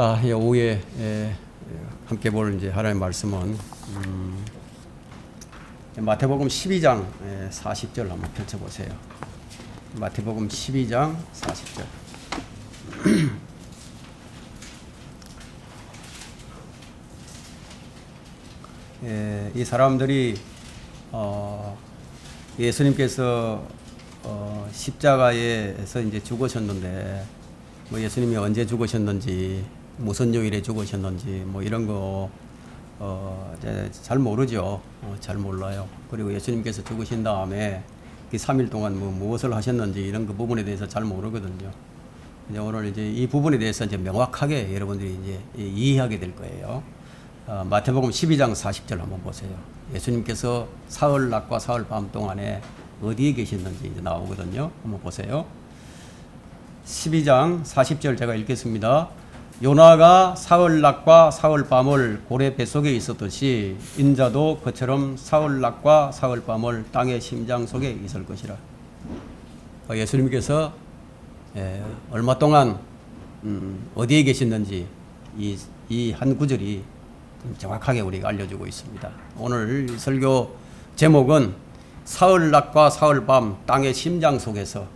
오후에 함께 볼 이제 하나님의 말씀은 마태복음 12장 40절 한번 펼쳐보세요. 마태복음 12장 40절. 이 사람들이 예수님께서 십자가에서 이제 죽으셨는데 뭐 예수님이 언제 죽으셨는지 무슨 요일에 죽으셨는지 뭐 이런 거 잘 모르죠. 잘 몰라요. 그리고 예수님께서 죽으신 다음에 이 3일 동안 뭐 무엇을 하셨는지 이런 그 부분에 대해서 잘 모르거든요. 이제 오늘 이제 이 부분에 대해서 이제 명확하게 여러분들이 이제 이해하게 될 거예요. 마태복음 12장 40절 한번 보세요. 예수님께서 사흘 낮과 사흘 밤 동안에 어디에 계셨는지 이제 나오거든요. 한번 보세요. 12장 40절 제가 읽겠습니다. 요나가 사흘 낮과 사흘 밤을 고래 뱃속에 있었듯이 인자도 그처럼 사흘 낮과 사흘 밤을 땅의 심장 속에 있을 것이라. 예수님께서 얼마 동안 어디에 계셨는지 이 한 구절이 정확하게 우리가 알려주고 있습니다. 오늘 설교 제목은 사흘 낮과 사흘 밤 땅의 심장 속에서,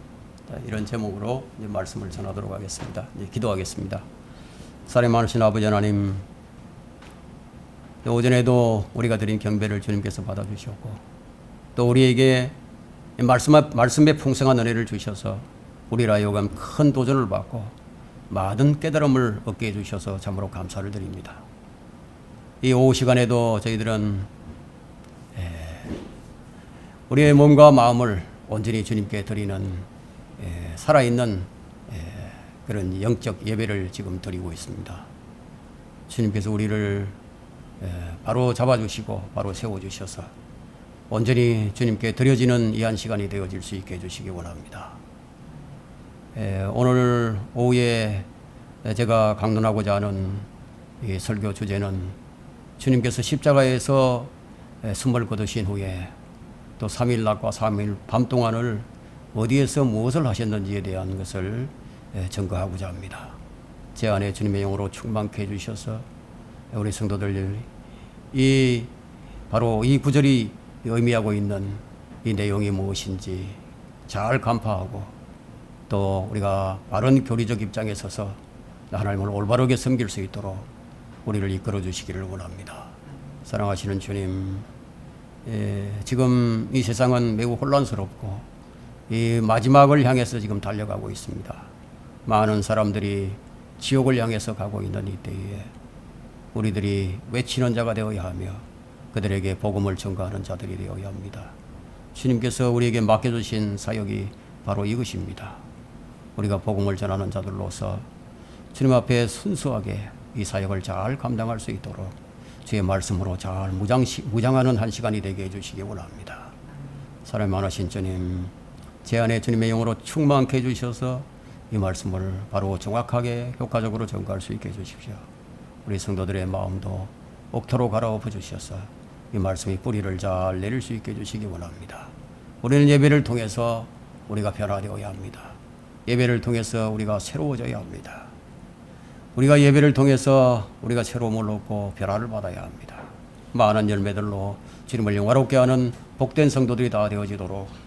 이런 제목으로 이제 말씀을 전하도록 하겠습니다. 이제 기도하겠습니다. 사랑 많으신 아버지 하나님, 오전에도 우리가 드린 경배를 주님께서 받아주셨고 또 우리에게 말씀의 풍성한 은혜를 주셔서 우리라 하여금 큰 도전을 받고 많은 깨달음을 얻게 해주셔서 참으로 감사를 드립니다. 이 오후 시간에도 저희들은 우리의 몸과 마음을 온전히 주님께 드리는 살아있는 그런 영적 예배를 지금 드리고 있습니다. 주님께서 우리를 바로 잡아주시고 바로 세워주셔서 온전히 주님께 드려지는 이 한 시간이 되어질 수 있게 해주시기 원합니다. 오늘 오후에 제가 강론하고자 하는 이 설교 주제는 주님께서 십자가에서 숨을 거두신 후에 또 3일 낮과 3일 밤 동안을 어디에서 무엇을 하셨는지에 대한 것을 증거하고자 합니다. 제 안에 주님의 영으로 충만케 해주셔서 우리 성도들 바로 이 구절이 의미하고 있는 이 내용이 무엇인지 잘 간파하고 또 우리가 바른 교리적 입장에 서서 하나님을 올바르게 섬길 수 있도록 우리를 이끌어 주시기를 원합니다. 사랑하시는 주님, 지금 이 세상은 매우 혼란스럽고 이 마지막을 향해서 지금 달려가고 있습니다. 많은 사람들이 지옥을 향해서 가고 있는 이때에 우리들이 외치는 자가 되어야 하며 그들에게 복음을 전가하는 자들이 되어야 합니다. 주님께서 우리에게 맡겨주신 사역이 바로 이것입니다. 우리가 복음을 전하는 자들로서 주님 앞에 순수하게 이 사역을 잘 감당할 수 있도록 주의 말씀으로 잘 무장하는 한 시간이 되게 해주시기 원합니다. 사랑 많으신 주님, 제 안에 주님의 영으로 충만케 해주셔서 이 말씀을 바로 정확하게 효과적으로 전가할 수 있게 해주십시오. 우리 성도들의 마음도 옥토로 갈아엎어 주셔서 이 말씀이 뿌리를 잘 내릴 수 있게 해주시기 원합니다. 우리는 예배를 통해서 우리가 변화되어야 합니다. 예배를 통해서 우리가 새로워져야 합니다. 우리가 예배를 통해서 우리가 새로움을 얻고 변화를 받아야 합니다. 많은 열매들로 주님을 영화롭게 하는 복된 성도들이 다 되어지도록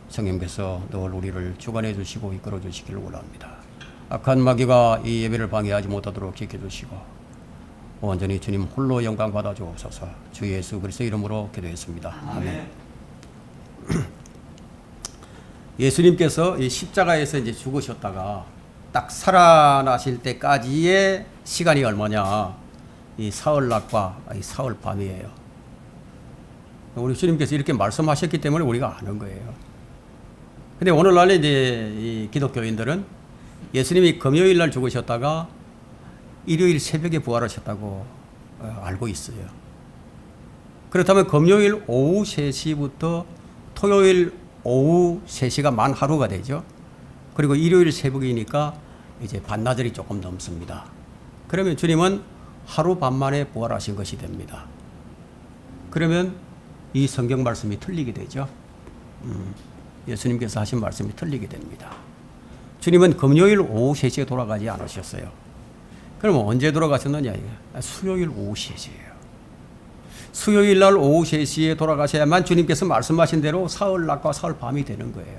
성령께서 늘 우리를 주관해 주시고 이끌어 주시기를 원합니다. 악한 마귀가 이 예배를 방해하지 못하도록 지켜주시고 온전히 주님 홀로 영광 받아 주옵소서. 주 예수 그리스도 이름으로 기도했습니다. 아멘. 예수님께서 이 십자가에서 이제 죽으셨다가 딱 살아나실 때까지의 시간이 얼마냐? 이 사흘 낮과 이 사흘 밤이에요. 우리 주님께서 이렇게 말씀하셨기 때문에 우리가 아는 거예요. 근데 오늘날 이제 이 기독교인들은 예수님이 금요일 날 죽으셨다가 일요일 새벽에 부활하셨다고 알고 있어요. 그렇다면 금요일 오후 3시부터 토요일 오후 3시가 만 하루가 되죠. 그리고 일요일 새벽이니까 이제 반나절이 조금 넘습니다. 그러면 주님은 하루 반 만에 부활하신 것이 됩니다. 그러면 이 성경 말씀이 틀리게 되죠. 예수님께서 하신 말씀이 틀리게 됩니다. 주님은 금요일 오후 3시에 돌아가지 않으셨어요. 그럼 언제 돌아가셨느냐? 수요일 오후 3시예요. 수요일 날 오후 3시에 돌아가셔야만 주님께서 말씀하신 대로 사흘 낮과 사흘 밤이 되는 거예요.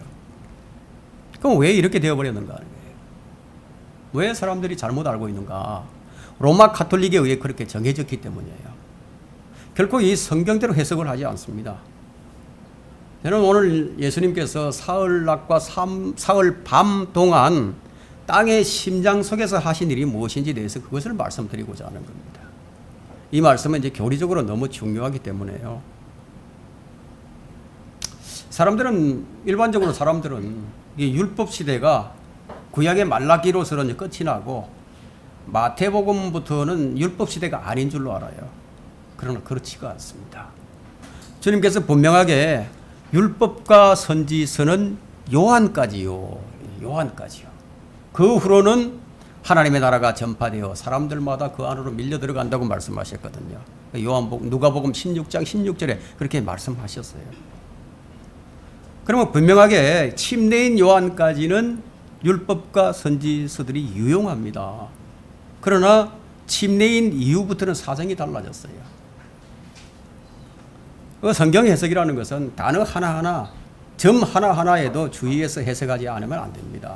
그럼 왜 이렇게 되어버렸는가 하는 거예요. 왜 사람들이 잘못 알고 있는가? 로마 가톨릭에 의해 그렇게 정해졌기 때문이에요. 결코 이 성경대로 해석을 하지 않습니다. 저는 오늘 예수님께서 사흘 낮과 사흘 밤 동안 땅의 심장 속에서 하신 일이 무엇인지 대해서 그것을 말씀드리고자 하는 겁니다. 이 말씀은 이제 교리적으로 너무 중요하기 때문에요. 일반적으로 사람들은 이 율법 시대가 구약의 말라기로서는 끝이 나고 마태복음부터는 율법 시대가 아닌 줄로 알아요. 그러나 그렇지가 않습니다. 주님께서 분명하게 율법과 선지서는 요한까지요. 그 후로는 하나님의 나라가 전파되어 사람들마다 그 안으로 밀려 들어간다고 말씀하셨거든요. 누가복음 16장 16절에 그렇게 말씀하셨어요. 그러면 분명하게 침례인 요한까지는 율법과 선지서들이 유용합니다. 그러나 침례인 이후부터는 사정이 달라졌어요. 그 성경 해석이라는 것은 단어 하나하나, 점 하나하나에도 주의해서 해석하지 않으면 안 됩니다.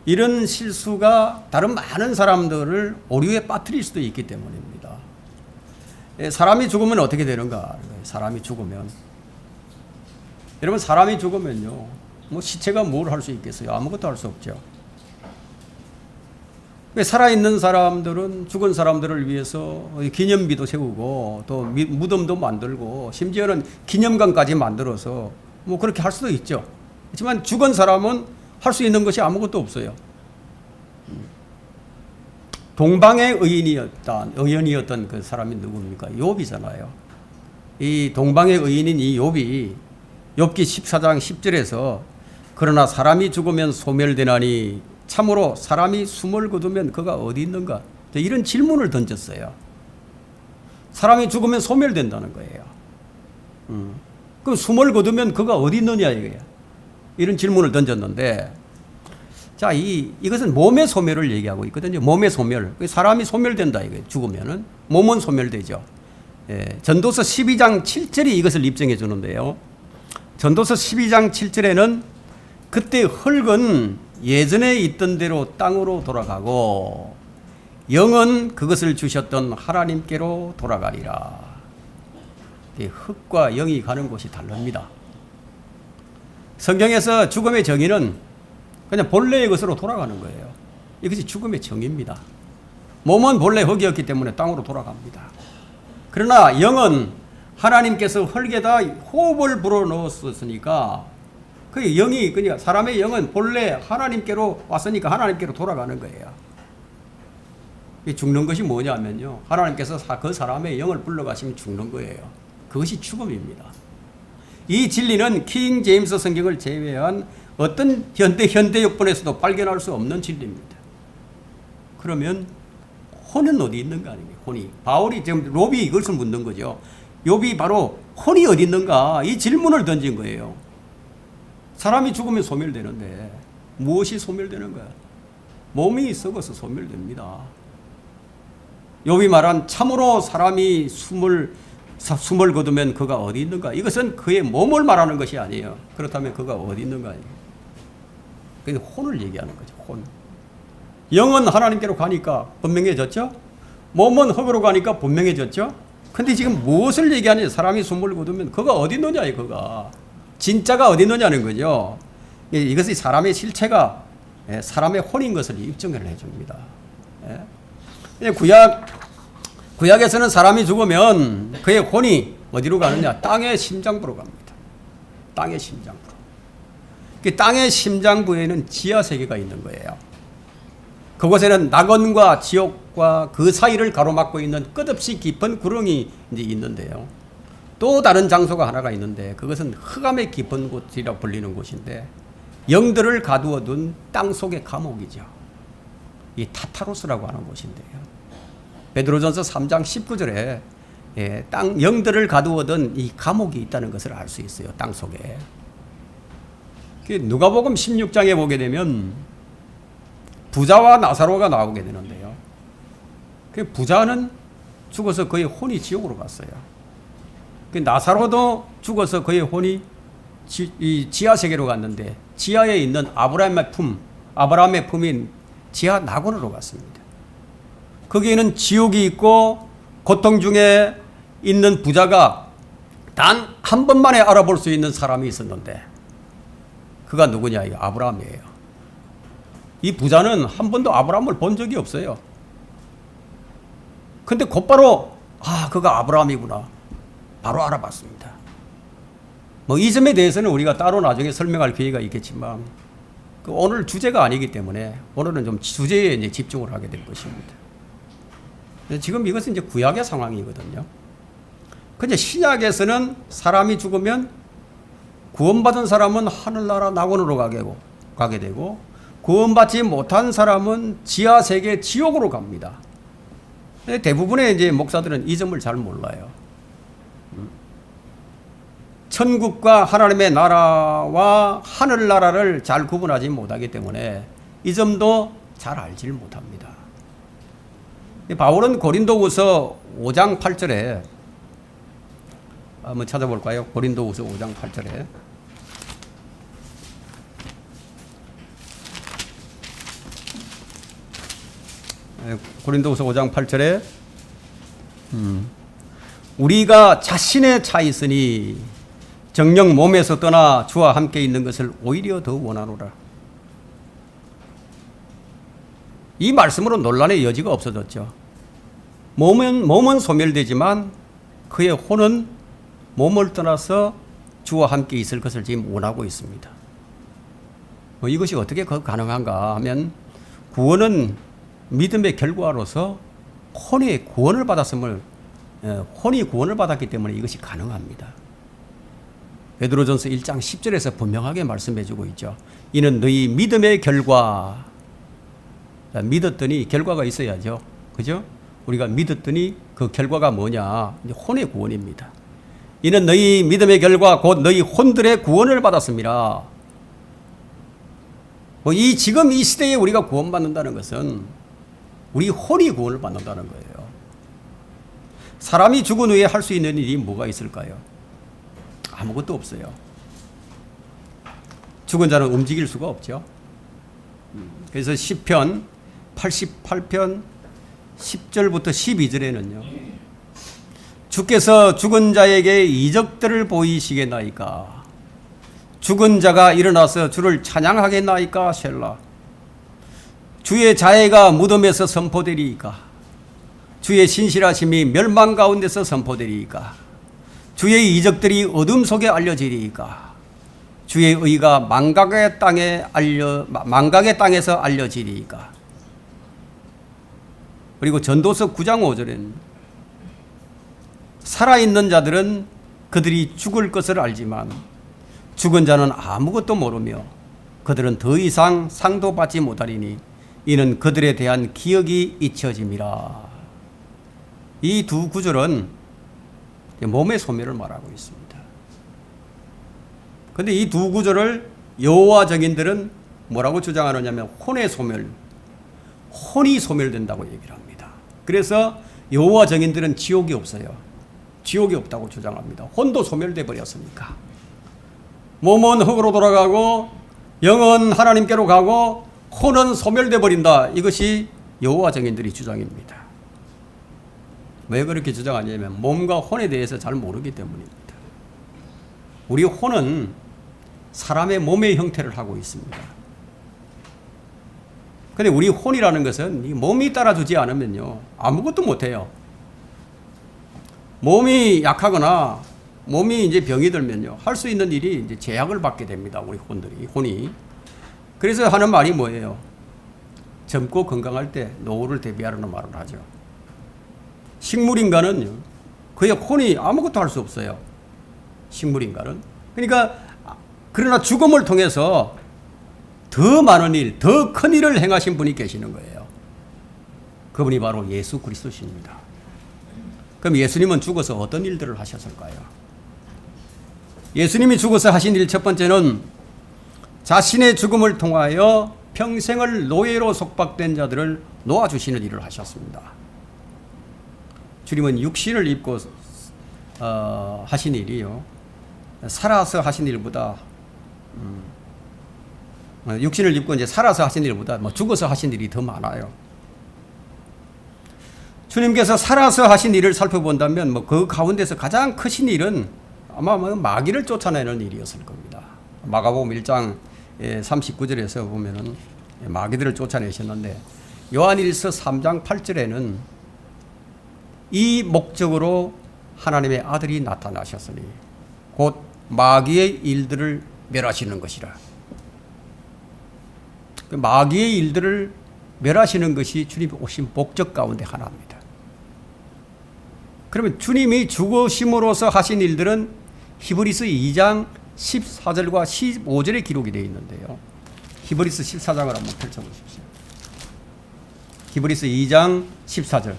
이런 실수가 다른 많은 사람들을 오류에 빠뜨릴 수도 있기 때문입니다. 사람이 죽으면 어떻게 되는가? 사람이 죽으면, 여러분, 사람이 죽으면요, 뭐 시체가 뭘 할 수 있겠어요? 아무것도 할 수 없죠. 살아있는 사람들은 죽은 사람들을 위해서 기념비도 세우고 또 무덤도 만들고 심지어는 기념관까지 만들어서 뭐 그렇게 할 수도 있죠. 하지만 죽은 사람은 할 수 있는 것이 아무것도 없어요. 동방의 의인이었던 그 사람이 누굽니까? 욥이잖아요. 이 동방의 의인인 이 욥이 욥기 14장 10절에서 그러나 사람이 죽으면 소멸되나니 참으로 사람이 숨을 거두면 그가 어디 있는가? 이런 질문을 던졌어요. 사람이 죽으면 소멸된다는 거예요. 그럼 숨을 거두면 그가 어디 있느냐 이거예요. 이런 질문을 던졌는데, 자, 이것은 몸의 소멸을 얘기하고 있거든요. 몸의 소멸. 사람이 소멸된다 이거예요. 죽으면은 몸은 소멸되죠. 전도서 12장 7절이 이것을 입증해 주는데요. 전도서 12장 7절에는 그때 흙은 예전에 있던 대로 땅으로 돌아가고 영은 그것을 주셨던 하나님께로 돌아가리라. 흙과 영이 가는 곳이 다릅니다. 성경에서 죽음의 정의는 그냥 본래의 것으로 돌아가는 거예요. 이것이 죽음의 정의입니다. 몸은 본래 흙이었기 때문에 땅으로 돌아갑니다. 그러나 영은 하나님께서 흙에다 호흡을 불어넣었으니까 그 영이, 그러니까 사람의 영은 본래 하나님께로 왔으니까 하나님께로 돌아가는 거예요. 죽는 것이 뭐냐면요, 하나님께서 그 사람의 영을 불러가시면 죽는 거예요. 그것이 죽음입니다. 이 진리는 킹 제임스 성경을 제외한 어떤 현대 역본에서도 발견할 수 없는 진리입니다. 그러면 혼은 어디 있는가 아닙니까? 혼이. 바울이 지금 욥이 이것을 묻는 거죠. 욥이 바로 혼이 어디 있는가 이 질문을 던진 거예요. 사람이 죽으면 소멸되는데 무엇이 소멸되는 거야? 몸이 썩어서 소멸됩니다. 욥이 말한 참으로 사람이 숨을 거두면 그가 어디 있는가? 이것은 그의 몸을 말하는 것이 아니에요. 그렇다면 그가 어디 있는가? 그게 혼을 얘기하는 거죠. 혼. 영은 하나님께로 가니까 분명해졌죠? 몸은 흙으로 가니까 분명해졌죠? 근데 지금 무엇을 얘기하냐? 사람이 숨을 거두면 그가 어디 있느냐? 그가. 진짜가 어디 있느냐는 거죠. 이것이 사람의 실체가 사람의 혼인 것을 입증을 해줍니다. 구약에서는 사람이 죽으면 그의 혼이 어디로 가느냐? 땅의 심장부로 갑니다. 땅의 심장부로. 그 땅의 심장부에는 지하세계가 있는 거예요. 그곳에는 낙원과 지옥과 그 사이를 가로막고 있는 끝없이 깊은 구렁이 이제 있는데요. 또 다른 장소가 하나가 있는데 그것은 흑암의 깊은 곳이라고 불리는 곳인데 영들을 가두어둔 땅속의 감옥이죠. 이 타타로스라고 하는 곳인데요. 베드로전서 3장 19절에 영들을 가두어둔 이 감옥이 있다는 것을 알 수 있어요. 땅속에. 누가복음 16장에 보게 되면 부자와 나사로가 나오게 되는데요. 그 부자는 죽어서 그의 혼이 지옥으로 갔어요. 그 나사로도 죽어서 그의 혼이 이 지하 세계로 갔는데 지하에 있는 아브라함의 품인 지하 낙원으로 갔습니다. 거기에는 지옥이 있고 고통 중에 있는 부자가 단 한 번만에 알아볼 수 있는 사람이 있었는데 그가 누구냐? 이 아브라함이에요. 이 부자는 한 번도 아브라함을 본 적이 없어요. 근데 곧바로 그가 아브라함이구나. 바로 알아봤습니다. 뭐 이 점에 대해서는 우리가 따로 나중에 설명할 기회가 있겠지만 오늘 주제가 아니기 때문에 오늘은 좀 주제에 이제 집중을 하게 될 것입니다. 지금 이것은 이제 구약의 상황이거든요. 근데 신약에서는 사람이 죽으면 구원받은 사람은 하늘나라 낙원으로 가게 되고 구원받지 못한 사람은 지하 세계 지옥으로 갑니다. 대부분의 이제 목사들은 이 점을 잘 몰라요. 천국과 하나님의 나라와 하늘나라를 잘 구분하지 못하기 때문에 이 점도 잘 알지를 못합니다. 바울은 고린도후서 5장 8절에 한번 찾아볼까요? 고린도후서 5장 8절에 고린도후서 5장 8절에 우리가 자신의 차 있으니 정녕 몸에서 떠나 주와 함께 있는 것을 오히려 더 원하노라. 이 말씀으로 논란의 여지가 없어졌죠. 몸은 소멸되지만 그의 혼은 몸을 떠나서 주와 함께 있을 것을 지금 원하고 있습니다. 이것이 어떻게 가능한가 하면 구원은 믿음의 결과로서 혼이 구원을 받았기 때문에 이것이 가능합니다. 베드로전서 1장 10절에서 분명하게 말씀해주고 있죠. 이는 너희 믿음의 결과. 믿었더니 결과가 있어야죠. 그죠? 우리가 믿었더니 그 결과가 뭐냐? 혼의 구원입니다. 이는 너희 믿음의 결과 곧 너희 혼들의 구원을 받았습니다. 지금 이 시대에 우리가 구원받는다는 것은 우리 혼이 구원을 받는다는 거예요. 사람이 죽은 후에 할 수 있는 일이 뭐가 있을까요? 아무것도 없어요. 죽은 자는 움직일 수가 없죠. 그래서 시편 88편 10절부터 12절에는요. 주께서 죽은 자에게 이적들을 보이시겠나이까. 죽은 자가 일어나서 주를 찬양하겠나이까. 셀라. 주의 자애가 무덤에서 선포되리이까. 주의 신실하심이 멸망 가운데서 선포되리이까. 주의 이적들이 어둠 속에 알려지리이까. 주의 의가 망각의 땅에서 알려지리이까. 그리고 전도서 9장 5절에는 살아있는 자들은 그들이 죽을 것을 알지만 죽은 자는 아무것도 모르며 그들은 더 이상 상도 받지 못하리니 이는 그들에 대한 기억이 잊혀짐이라. 이 두 구절은 몸의 소멸을 말하고 있습니다. 그런데 이 두 구절을 여호와 정인들은 뭐라고 주장하느냐면 혼의 소멸, 혼이 소멸된다고 얘기를 합니다. 그래서 여호와 정인들은 지옥이 없어요. 지옥이 없다고 주장합니다. 혼도 소멸돼 버렸으니까. 몸은 흙으로 돌아가고 영은 하나님께로 가고 혼은 소멸돼 버린다. 이것이 여호와 정인들의 주장입니다. 왜 그렇게 주장하냐면 몸과 혼에 대해서 잘 모르기 때문입니다. 우리 혼은 사람의 몸의 형태를 하고 있습니다. 그런데 우리 혼이라는 것은 이 몸이 따라주지 않으면요 아무것도 못해요. 몸이 약하거나 몸이 이제 병이 들면요 할 수 있는 일이 이제 제약을 받게 됩니다. 우리 혼이. 그래서 하는 말이 뭐예요? 젊고 건강할 때 노후를 대비하라는 말을 하죠. 식물인간은요 그의 혼이 아무것도 할 수 없어요. 식물인간은. 그러니까 그러나 죽음을 통해서 더 많은 일, 더 큰 일을 행하신 분이 계시는 거예요. 그분이 바로 예수 그리스도십니다. 그럼 예수님은 죽어서 어떤 일들을 하셨을까요? 예수님이 죽어서 하신 일 첫 번째는 자신의 죽음을 통하여 평생을 노예로 속박된 자들을 놓아주시는 일을 하셨습니다. 주님은 육신을 입고 하신 일이요, 살아서 하신 일보다 육신을 입고 이제 살아서 하신 일보다 뭐 죽어서 하신 일이 더 많아요. 주님께서 살아서 하신 일을 살펴본다면 뭐 그 가운데서 가장 크신 일은 아마 마귀를 쫓아내는 일이었을 겁니다. 마가복음 1장 39절에서 보면은 마귀들을 쫓아내셨는데, 요한일서 3장 8절에는 이 목적으로 하나님의 아들이 나타나셨으니 곧 마귀의 일들을 멸하시는 것이라. 마귀의 일들을 멸하시는 것이 주님이 오신 목적 가운데 하나입니다. 그러면 주님이 죽으심으로써 하신 일들은 히브리서 2장 14절과 15절에 기록이 되어 있는데요. 히브리서 14장을 한번 펼쳐보십시오. 히브리서 2장 14절.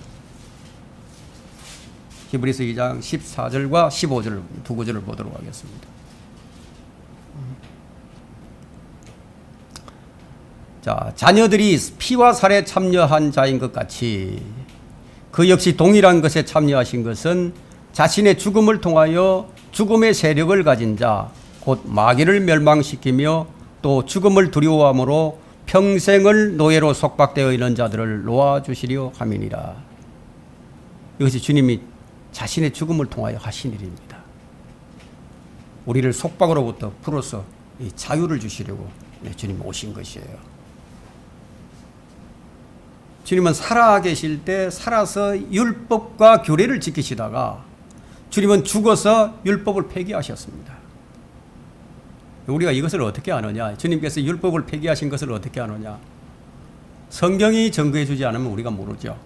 히브리서 2장 14절과 15절 두 구절을 보도록 하겠습니다. 자, 자녀들이 피와 살에 참여한 자인 것 같이 그 역시 동일한 것에 참여하신 것은 자신의 죽음을 통하여 죽음의 세력을 가진 자, 곧 마귀를 멸망시키며 또 죽음을 두려워함으로 평생을 노예로 속박되어 있는 자들을 놓아주시려 함이니라. 이것이 주님이 자신의 죽음을 통하여 하신 일입니다. 우리를 속박으로부터 풀어서 이 자유를 주시려고 주님이 오신 것이에요. 주님은 살아계실 때 살아서 율법과 규례를 지키시다가 주님은 죽어서 율법을 폐기하셨습니다. 우리가 이것을 어떻게 아느냐? 주님께서 율법을 폐기하신 것을 어떻게 아느냐? 성경이 증거해 주지 않으면 우리가 모르죠.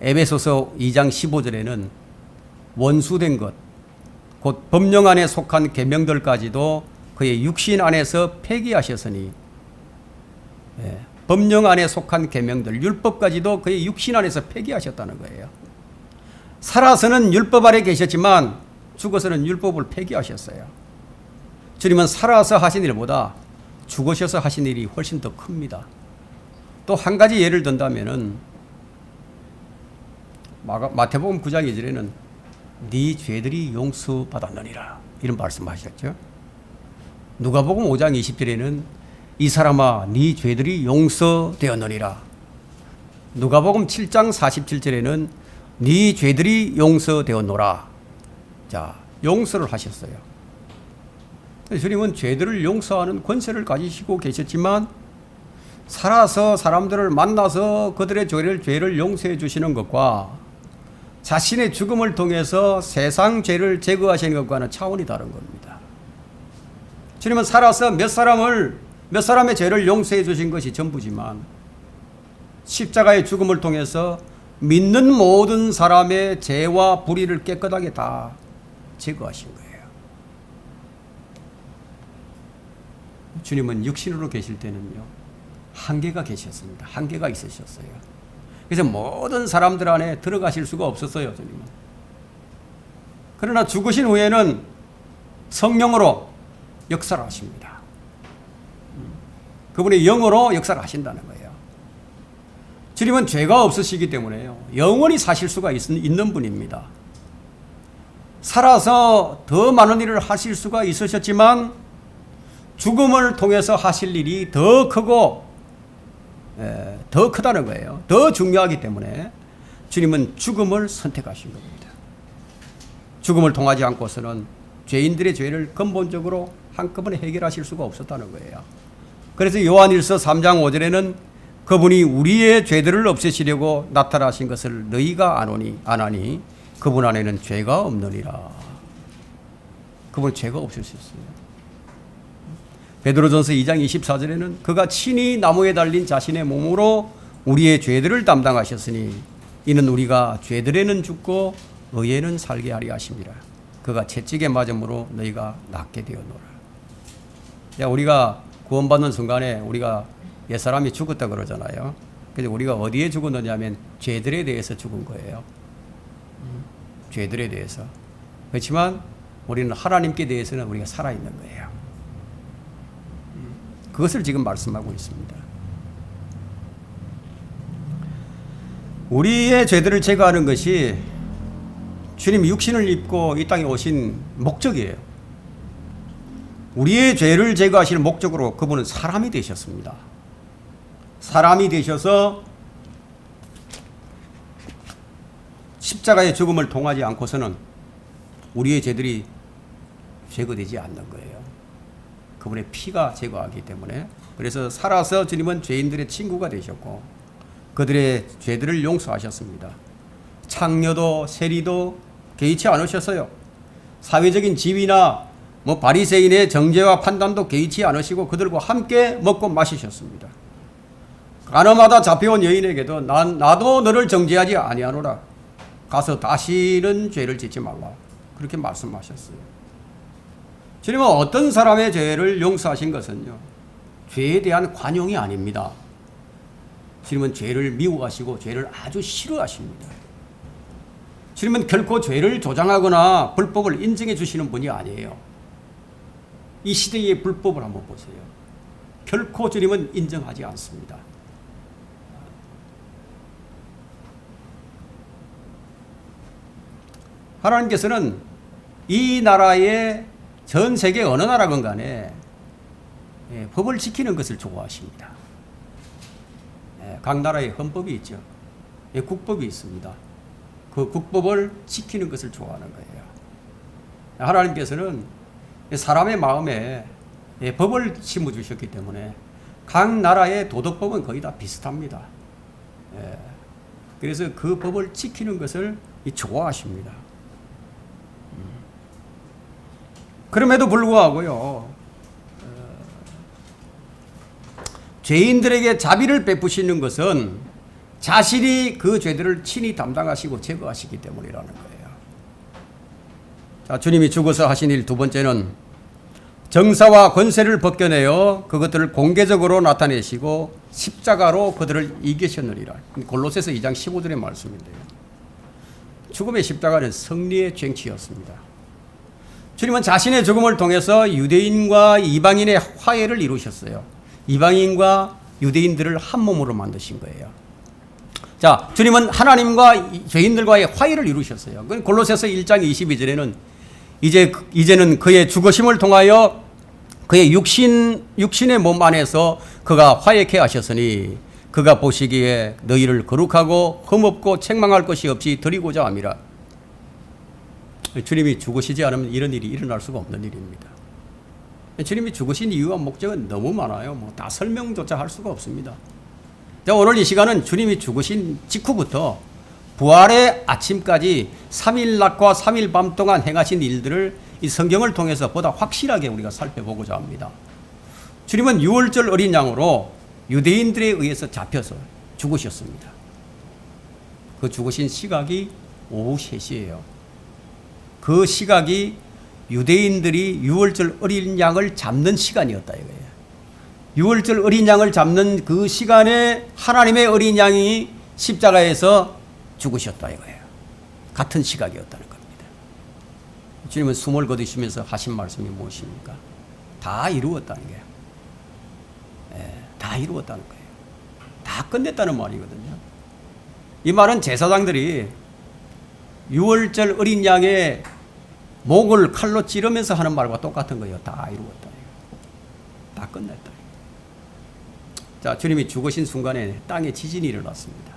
에베소서 2장 15절에는 원수된 것, 곧 법령 안에 속한 계명들까지도 그의 육신 안에서 폐기하셨으니, 법령 안에 속한 계명들, 율법까지도 그의 육신 안에서 폐기하셨다는 거예요. 살아서는 율법 아래 계셨지만 죽어서는 율법을 폐기하셨어요. 주님은 살아서 하신 일보다 죽으셔서 하신 일이 훨씬 더 큽니다. 또 한 가지 예를 든다면은 마태복음 9장 2절에는 네 죄들이 용서받았느니라 이런 말씀하셨죠. 누가복음 5장 20절에는 이 사람아 네 죄들이 용서되었느니라. 누가복음 7장 47절에는 네 죄들이 용서되었노라. 자, 용서를 하셨어요. 주님은 죄들을 용서하는 권세를 가지시고 계셨지만 살아서 사람들을 만나서 그들의 죄를 용서해 주시는 것과 자신의 죽음을 통해서 세상 죄를 제거하시는 것과는 차원이 다른 겁니다. 주님은 살아서 몇 사람의 죄를 용서해 주신 것이 전부지만 십자가의 죽음을 통해서 믿는 모든 사람의 죄와 불의를 깨끗하게 다 제거하신 거예요. 주님은 육신으로 계실 때는요, 한계가 계셨습니다. 한계가 있으셨어요. 그래서 모든 사람들 안에 들어가실 수가 없었어요, 주님은. 그러나 죽으신 후에는 성령으로 역사를 하십니다. 그분의 영으로 역사를 하신다는 거예요. 주님은 죄가 없으시기 때문에요, 영원히 사실 수가 있는 분입니다. 살아서 더 많은 일을 하실 수가 있으셨지만 죽음을 통해서 하실 일이 더 크고 더 크다는 거예요. 더 중요하기 때문에 주님은 죽음을 선택하신 겁니다. 죽음을 통하지 않고서는 죄인들의 죄를 근본적으로 한꺼번에 해결하실 수가 없었다는 거예요. 그래서 요한일서 3장 5절에는 그분이 우리의 죄들을 없애시려고 나타나신 것을 너희가 아나니 그분 안에는 죄가 없느니라. 그분 죄가 없으셨어요. 베드로전서 2장 24절에는 그가 친히 나무에 달린 자신의 몸으로 우리의 죄들을 담당하셨으니 이는 우리가 죄들에는 죽고 의에는 살게 하려 하심이라. 그가 채찍에 맞음으로 너희가 낫게 되었노라. 우리가 구원받는 순간에 우리가 옛사람이 죽었다 그러잖아요. 그래서 우리가 어디에 죽었느냐 하면 죄들에 대해서 죽은 거예요. 죄들에 대해서. 그렇지만 우리는 하나님께 대해서는 우리가 살아있는 거예요. 그것을 지금 말씀하고 있습니다. 우리의 죄들을 제거하는 것이 주님이 육신을 입고 이 땅에 오신 목적이에요. 우리의 죄를 제거하실 목적으로 그분은 사람이 되셨습니다. 사람이 되셔서 십자가의 죽음을 통하지 않고서는 우리의 죄들이 제거되지 않는 거예요. 그분의 피가 제거하기 때문에. 그래서 살아서 주님은 죄인들의 친구가 되셨고 그들의 죄들을 용서하셨습니다. 창녀도 세리도 개의치 않으셨어요. 사회적인 지위나 바리새인의 정죄와 판단도 개의치 않으시고 그들과 함께 먹고 마시셨습니다. 가늠하다 잡혀온 여인에게도 나도 너를 정죄하지 아니하노라. 가서 다시는 죄를 짓지 말라. 그렇게 말씀하셨어요. 주님은 어떤 사람의 죄를 용서하신 것은요, 죄에 대한 관용이 아닙니다. 주님은 죄를 미워하시고 죄를 아주 싫어하십니다. 주님은 결코 죄를 조장하거나 불법을 인정해 주시는 분이 아니에요. 이 시대의 불법을 한번 보세요. 결코 주님은 인정하지 않습니다. 하나님께서는 이 나라의 전 세계 어느 나라건 간에 법을 지키는 것을 좋아하십니다. 각 나라의 헌법이 있죠. 국법이 있습니다. 그 국법을 지키는 것을 좋아하는 거예요. 하나님께서는 사람의 마음에 법을 심어주셨기 때문에 각 나라의 도덕법은 거의 다 비슷합니다. 그래서 그 법을 지키는 것을 좋아하십니다. 그럼에도 불구하고요, 죄인들에게 자비를 베푸시는 것은 자신이 그 죄들을 친히 담당하시고 제거하시기 때문이라는 거예요. 자, 주님이 죽어서 하신 일 두 번째는 정사와 권세를 벗겨내어 그것들을 공개적으로 나타내시고 십자가로 그들을 이기셨느니라. 골로새서 2장 15절의 말씀인데요. 죽음의 십자가는 승리의 쟁취였습니다. 주님은 자신의 죽음을 통해서 유대인과 이방인의 화해를 이루셨어요. 이방인과 유대인들을 한 몸으로 만드신 거예요. 자, 주님은 하나님과 죄인들과의 화해를 이루셨어요. 골로새서 1장 22절에는 이제는 그의 죽으심을 통하여 그의 육신의 몸 안에서 그가 화해케 하셨으니 그가 보시기에 너희를 거룩하고 흠없고 책망할 것이 없이 드리고자 함이라. 주님이 죽으시지 않으면 이런 일이 일어날 수가 없는 일입니다. 주님이 죽으신 이유와 목적은 너무 많아요. 다 설명조차 할 수가 없습니다. 자, 오늘 이 시간은 주님이 죽으신 직후부터 부활의 아침까지 3일 낮과 3일 밤 동안 행하신 일들을 이 성경을 통해서 보다 확실하게 우리가 살펴보고자 합니다. 주님은 유월절 어린 양으로 유대인들에 의해서 잡혀서 죽으셨습니다. 그 죽으신 시각이 오후 3시예요. 그 시각이 유대인들이 유월절 어린 양을 잡는 시간이었다 이거예요. 유월절 어린 양을 잡는 그 시간에 하나님의 어린 양이 십자가에서 죽으셨다 이거예요. 같은 시각이었다는 겁니다. 주님은 숨을 거두시면서 하신 말씀이 무엇입니까? 다 이루었다는 거예요. 다 이루었다는 거예요. 다 끝냈다는 말이거든요. 이 말은 제사장들이 유월절 어린 양의 목을 칼로 찌르면서 하는 말과 똑같은 거예요. 다 이루었다. 다 끝냈다. 자, 주님이 죽으신 순간에 땅에 지진이 일어났습니다.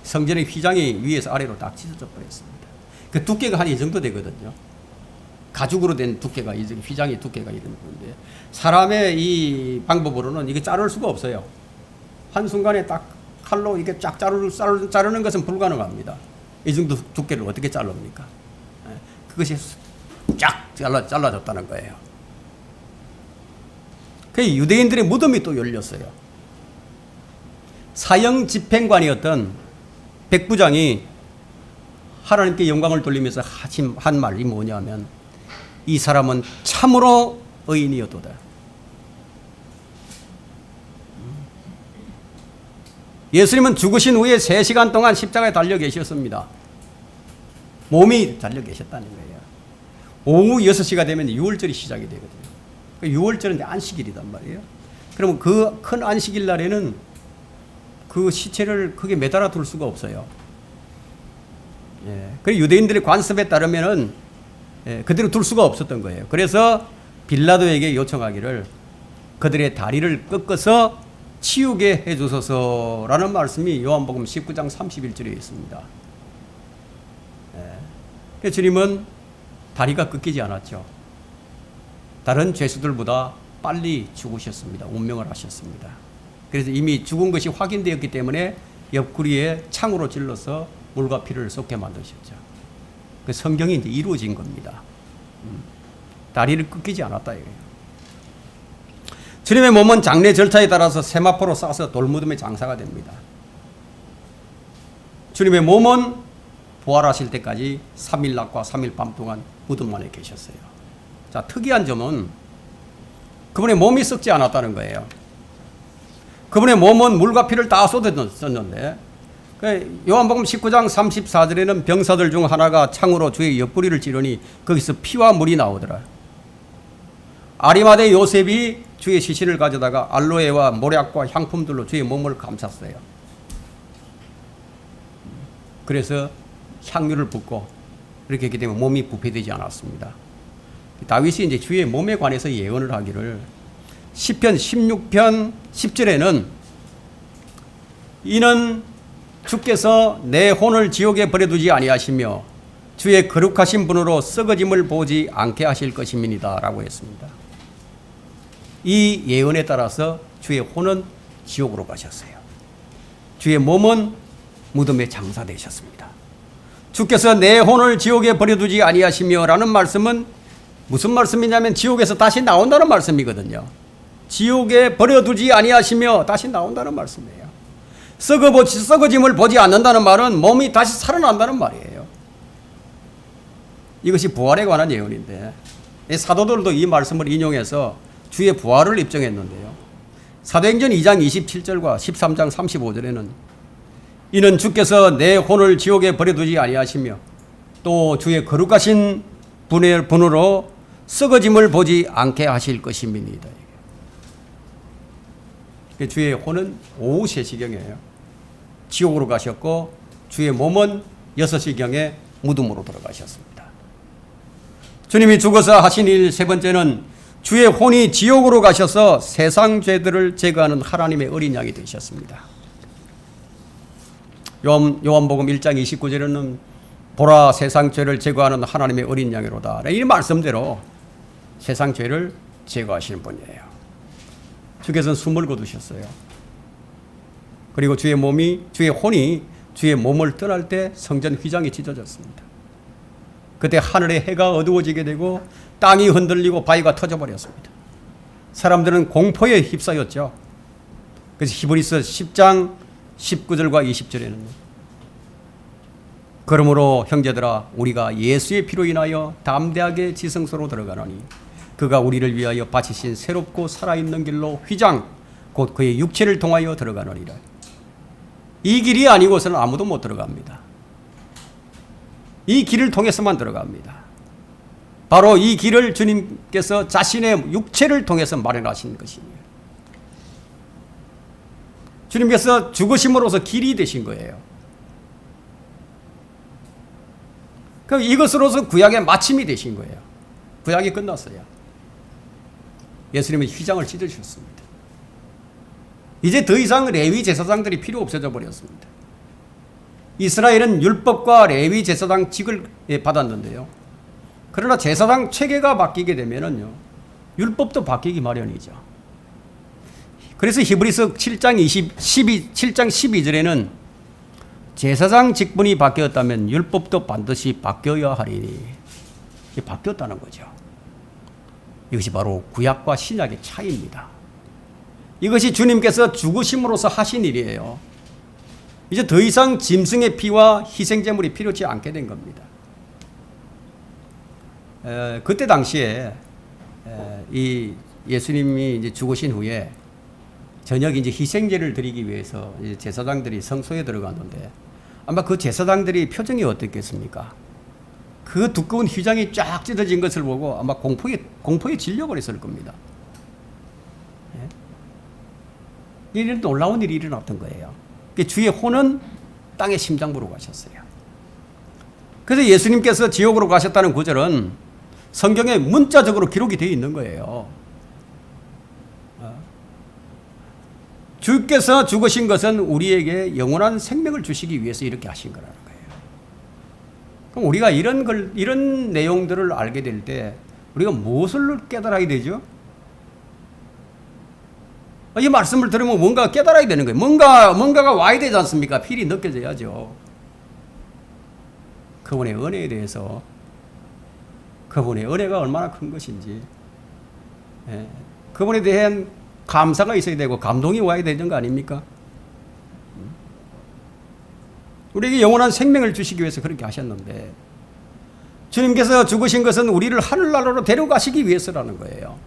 성전의 휘장이 위에서 아래로 딱 찢어져 버렸습니다. 그 두께가 한 이 정도 되거든요. 가죽으로 된 두께가, 휘장의 두께가 이런 건데, 사람의 이 방법으로는 이게 자를 수가 없어요. 한순간에 딱 칼로 이렇게 쫙 자르는 것은 불가능합니다. 이 정도 두께를 어떻게 자릅니까? 그것이 쫙 잘라졌다는 거예요. 그 유대인들의 무덤이 또 열렸어요. 사형 집행관이었던 백부장이 하나님께 영광을 돌리면서 한 말이 뭐냐면, 이 사람은 참으로 의인이었도다. 예수님은 죽으신 후에 3시간 동안 십자가에 달려 계셨습니다. 몸이 달려 계셨다는 거예요. 오후 6시가 되면 유월절이 시작이 되거든요. 유월절은 안식일이단 말이에요. 그러면 그 큰 안식일 날에는 그 시체를 크게 매달아 둘 수가 없어요. 예. 그 유대인들의 관습에 따르면은 그대로 둘 수가 없었던 거예요. 그래서 빌라도에게 요청하기를 그들의 다리를 꺾어서 치우게 해주소서라는 말씀이 요한복음 19장 31절에 있습니다. 예. 주님은 다리가 꺾이지 않았죠. 다른 죄수들보다 빨리 죽으셨습니다. 운명을 하셨습니다. 그래서 이미 죽은 것이 확인되었기 때문에 옆구리에 창으로 찔러서 물과 피를 쏟게 만드셨죠. 그 성경이 이제 이루어진 겁니다. 다리를 꺾이지 않았다 이거예요. 주님의 몸은 장례 절차에 따라서 세마포로 싸서 돌무덤에 장사가 됩니다. 주님의 몸은 부활하실 때까지 3일 낮과 3일 밤 동안 무덤 안에 계셨어요. 자, 특이한 점은 그분의 몸이 썩지 않았다는 거예요. 그분의 몸은 물과 피를 다 쏟았는데 요한복음 19장 34절에는 병사들 중 하나가 창으로 주의 옆구리를 찌르니 거기서 피와 물이 나오더라. 아리마대 요셉이 주의 시신을 가져다가 알로에와 모략과 향품들로 주의 몸을 감쌌어요. 그래서 향유를 붓고 그렇게 했기 때문에 몸이 부패되지 않았습니다. 다윗이 이제 주의 몸에 관해서 예언을 하기를 시편 16편 10절에는 이는 주께서 내 혼을 지옥에 버려두지 아니하시며 주의 거룩하신 분으로 썩어짐을 보지 않게 하실 것임이니라 라고 했습니다. 이 예언에 따라서 주의 혼은 지옥으로 가셨어요. 주의 몸은 무덤에 장사되셨습니다. 주께서 내 혼을 지옥에 버려두지 아니하시며 라는 말씀은 무슨 말씀이냐면 지옥에서 다시 나온다는 말씀이거든요. 지옥에 버려두지 아니하시며 다시 나온다는 말씀이에요. 썩어짐을 보지 않는다는 말은 몸이 다시 살아난다는 말이에요. 이것이 부활에 관한 예언인데 사도들도 이 말씀을 인용해서 주의 부활을 입증했는데요. 사도행전 2장 27절과 13장 35절에는 이는 주께서 내 혼을 지옥에 버려두지 아니하시며 또 주의 거룩하신 분으로 썩어짐을 보지 않게 하실 것입니다. 주의 혼은 오후 3시경이에요. 지옥으로 가셨고 주의 몸은 6시경에 무덤으로 돌아가셨습니다. 주님이 죽어서 하신 일 세 번째는 주의 혼이 지옥으로 가셔서 세상 죄들을 제거하는 하나님의 어린 양이 되셨습니다. 요한복음 1장 29절에는 보라 세상 죄를 제거하는 하나님의 어린 양이로다. 이 말씀대로 세상 죄를 제거하시는 분이에요. 주께서는 숨을 거두셨어요. 그리고 주의 혼이 주의 몸을 떠날 때 성전 휘장이 찢어졌습니다. 그때 하늘의 해가 어두워지게 되고 땅이 흔들리고 바위가 터져버렸습니다. 사람들은 공포에 휩싸였죠. 그래서 히브리서 10장 19절과 20절에는 그러므로 형제들아 우리가 예수의 피로 인하여 담대하게 지성소로 들어가노니 그가 우리를 위하여 바치신 새롭고 살아있는 길로 휘장 곧 그의 육체를 통하여 들어가노니라. 이 길이 아니고서는 아무도 못 들어갑니다. 이 길을 통해서만 들어갑니다. 바로 이 길을 주님께서 자신의 육체를 통해서 마련하신 것입니다. 주님께서 죽으심으로써 길이 되신 거예요. 그럼 이것으로서 구약의 마침이 되신 거예요. 구약이 끝났어요. 예수님은 휘장을 찢으셨습니다. 이제 더 이상 레위 제사장들이 필요 없어져 버렸습니다. 이스라엘은 율법과 레위 제사장직을 받았는데요. 그러나 제사장 체계가 바뀌게 되면은요, 율법도 바뀌기 마련이죠. 그래서 히브리서 7장 12절에는 제사장 직분이 바뀌었다면 율법도 반드시 바뀌어야 하리니, 이게 바뀌었다는 거죠. 이것이 바로 구약과 신약의 차이입니다. 이것이 주님께서 죽으심으로써 하신 일이에요. 이제 더 이상 짐승의 피와 희생제물이 필요치 않게 된 겁니다. 그때 당시에 이 예수님이 이제 죽으신 후에 저녁 이제 희생제를 드리기 위해서 이제 제사장들이 성소에 들어갔는데 아마 그 제사장들이 표정이 어떻겠습니까? 그 두꺼운 휘장이 쫙 찢어진 것을 보고 아마 공포에 질려버렸을 겁니다. 이런 놀라운 일이 일어났던 거예요. 주의 혼은 땅의 심장부로 가셨어요. 그래서 예수님께서 지옥으로 가셨다는 구절은 성경에 문자적으로 기록이 되어 있는 거예요. 주께서 죽으신 것은 우리에게 영원한 생명을 주시기 위해서 이렇게 하신 거라는 거예요. 그럼 우리가 이런 내용들을 알게 될 때 우리가 무엇을 깨달아야 되죠? 이 말씀을 들으면 뭔가 깨달아야 되는 거예요. 뭔가가 와야 되지 않습니까? 필히 느껴져야죠. 그분의 은혜에 대해서, 그분의 은혜가 얼마나 큰 것인지, 그분에 대한 감사가 있어야 되고 감동이 와야 되는 거 아닙니까? 우리에게 영원한 생명을 주시기 위해서 그렇게 하셨는데, 주님께서 죽으신 것은 우리를 하늘나라로 데려가시기 위해서라는 거예요.